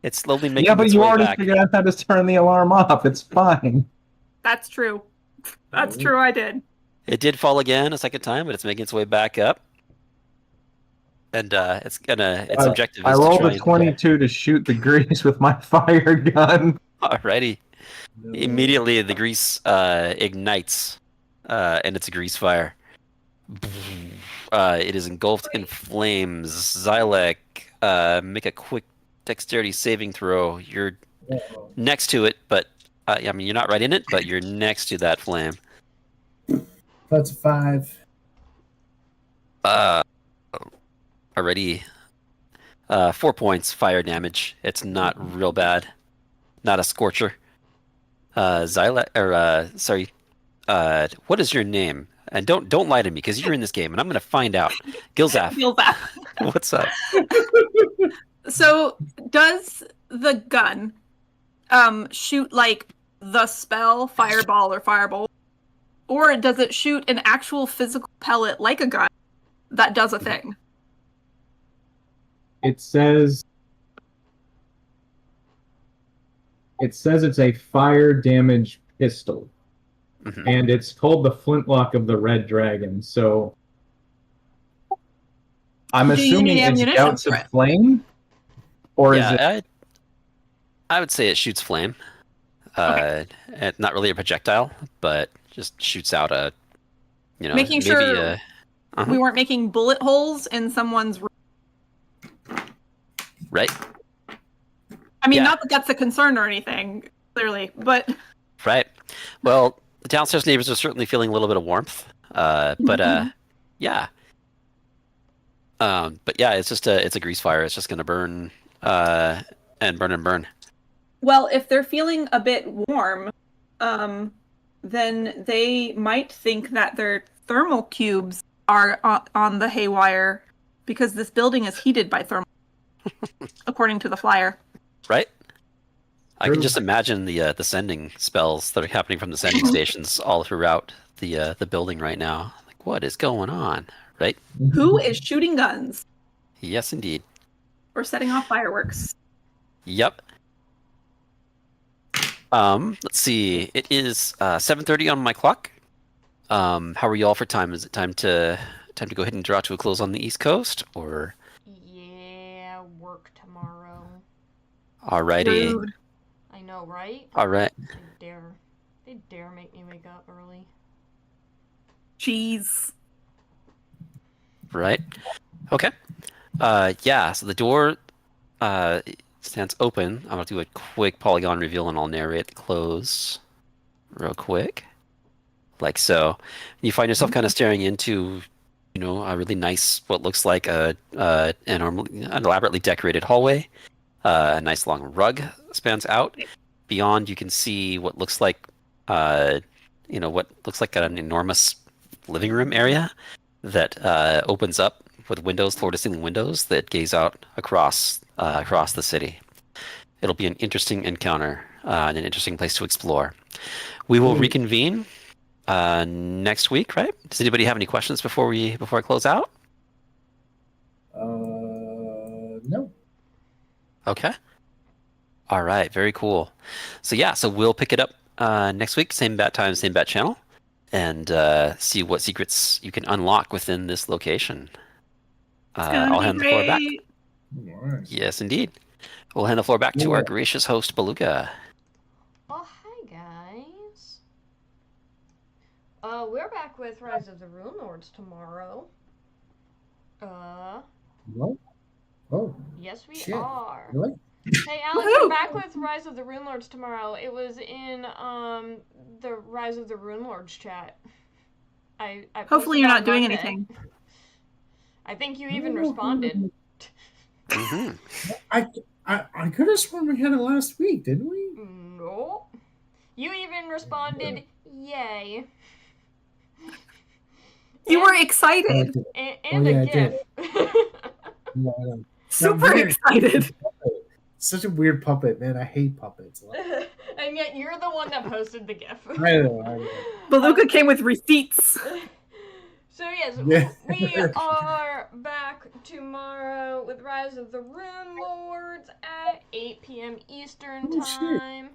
It's slowly making Yeah, but its you way already back. figured out how to turn the alarm off. It's fine. That's true. That's true. I did. It did fall again a second time, but it's making its way back up. And its objective I is to rolled try a 22 to shoot the grease with my fire gun. Alrighty. no. Immediately, the grease ignites, and it's a grease fire. It is engulfed in flames. Xylek, make a quick dexterity saving throw. You're Uh-oh. next to it, but I mean, you're not right in it, but you're next to that flame. That's a 5. Already, 4 points fire damage. It's not real bad. Not a scorcher. Xylek, or sorry, what is your name? And don't lie to me, because you're in this game, and I'm gonna find out. Gilzaf, Feel that. what's up? So, does the gun shoot like the spell fireball or firebolt, or does it shoot an actual physical pellet like a gun that does a thing? It says it's a fire damage pistol, Mhm. and it's called the Flintlock of the Red Dragon. So I'm Do you assuming need it's ammunition gouts for of it? flame, or is it? Yeah, I would say it shoots flame. It's not really a projectile, but just shoots out a, Making maybe sure uh-huh. we weren't making bullet holes in someone's room. right. I mean, Yeah. not that that's a concern or anything, clearly, but Right. Well, the downstairs neighbors are certainly feeling a little bit of warmth. But yeah. But yeah, it's a grease fire. It's just gonna burn, and burn and burn. well, if they're feeling a bit warm, then they might think that their thermal cubes are on the haywire because this building is heated by thermal, according to the flyer. Right. I can just imagine the sending spells that are happening from the sending stations all throughout the building right now. Like, what is going on? Right? Who is shooting guns Yes, indeed. or setting off fireworks? Yep. Let's see. It is 7:30 on my clock. How are you all for time? Is it time to go ahead and draw to a close on the East Coast, or? Yeah, work tomorrow. Alrighty. Rude. I know, right? All right. They dare make me wake up early. Jeez. Right. Okay. Yeah. So the door stands open. I'm gonna do a quick polygon reveal, and I'll narrate the close real quick, like so. You find yourself kind of staring into, a really nice, what looks like an elaborately decorated hallway. A nice long rug spans out. Beyond, you can see what looks like, an enormous living room area that opens up with windows, floor-to-ceiling windows that gaze out across the city. It'll be an interesting encounter and an interesting place to explore. We will reconvene next week, right? Does anybody have any questions before I close out? No. Okay. All right. Very cool. So we'll pick it up next week, same bat time, same bat channel, and see what secrets you can unlock within this location. I'll hand the floor back. Nice. Yes, indeed. We'll hand the floor back to our gracious host, Beluga. Oh, hi, guys. We're back with Rise of the Rune Lords tomorrow. What? Oh, Yes, we shit. are. Really? Hey, Alex, we're back with Rise of the Rune Lords tomorrow. It was in the Rise of the Rune Lords chat. I Hopefully you're not doing anything. I think you even responded. Mm-hmm. I could have sworn we had it last week, didn't we? No. You even responded, yay. You were excited. And a GIF. Super excited. Such a weird puppet, man. I hate puppets. And yet you're the one that posted the GIF. I know. Beluga came with receipts. So yes, we are back tomorrow with Rise of the Rune Lords at 8 p.m. Eastern Time.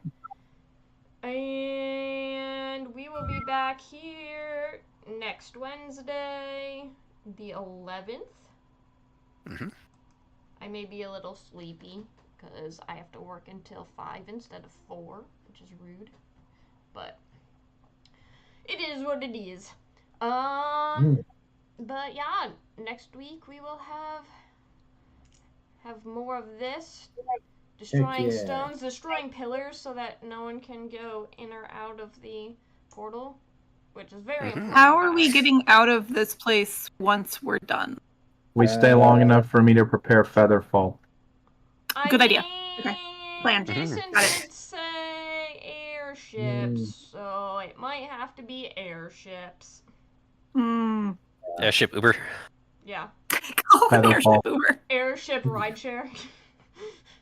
And we will be back here next Wednesday, the 11th. Mm-hmm. I may be a little sleepy because I have to work until 5 instead of 4, which is rude. But it is what it is. But yeah, next week we will have more of this. Destroying stones, destroying pillars so that no one can go in or out of the portal, which is very important. How are we getting out of this place once we're done? We stay long enough for me to prepare Featherfall. Good idea. Okay. Plan. Jason Got it. did say airships, so it might have to be airships. Airship Uber. Yeah. Call an airship Featherfall. Uber. Airship rideshare.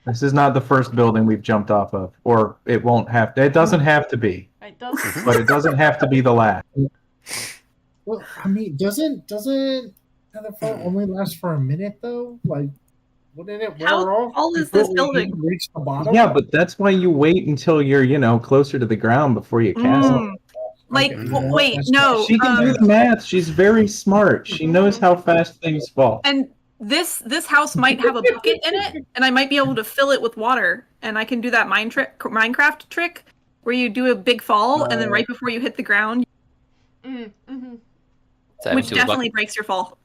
This is not the first building we've jumped off of, or it won't have to. It doesn't have to be, It does. but it doesn't have to be the last. Well, I mean, doesn't Featherfall only last for a minute though? Like, wouldn't it wear How off? tall is before this we building? even reach the bottom? Yeah, but that's why you wait until you're, closer to the ground before you cast it. Like, Okay. wait, no. She can do the math. She's very smart. She knows how fast things fall. And this house might have a bucket in it, and I might be able to fill it with water, and I can do that Minecraft trick where you do a big fall, and then right before you hit the ground, which definitely breaks your fall.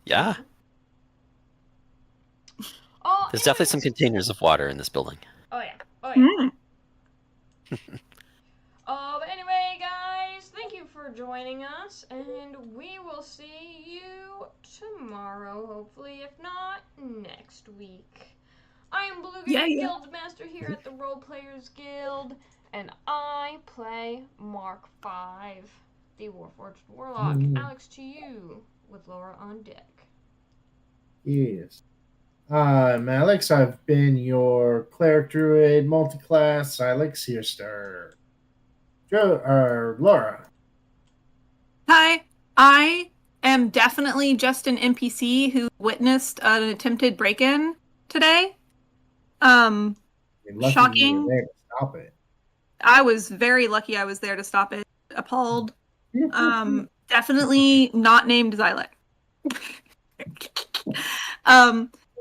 Yeah. Oh, There's definitely some containers of water in this building. Oh yeah. Oh yeah. But anyway, guys, thank you for joining us, and we will see you tomorrow, hopefully, if not next week. I am Beluga, Guild Master here at the Role Players Guild, and I play Mark 5, the Warforged Warlock. Alex, to you, with Laura on deck. Yes. I'm Alex. I've been your cleric druid multiclass Silex Seerster. Laura. Hi, I am definitely just an NPC who witnessed an attempted break-in today. You're lucky you were Shocking. there to stop it. I was very lucky I was there to stop it. Appalled. Definitely not named Xylek.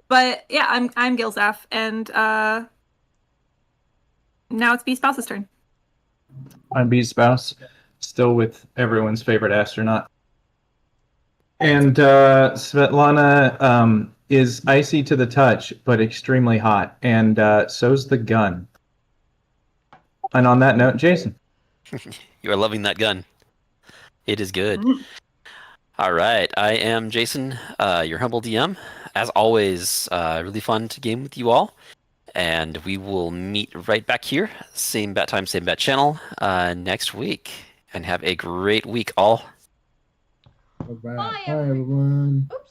But yeah, I'm Gilzaf, and now it's B Spouse's turn. I'm B's spouse, still with everyone's favorite astronaut. And Svetlana is icy to the touch, but extremely hot. And so's the gun. And on that note, Jason. You are loving that gun. It is good. Mm. All right, I am Jason, your humble DM. As always, really fun to game with you all. And we will meet right back here, same bat time, same bat channel, next week. And have a great week, all. Bye-bye. Bye, Bye, everyone. Oops.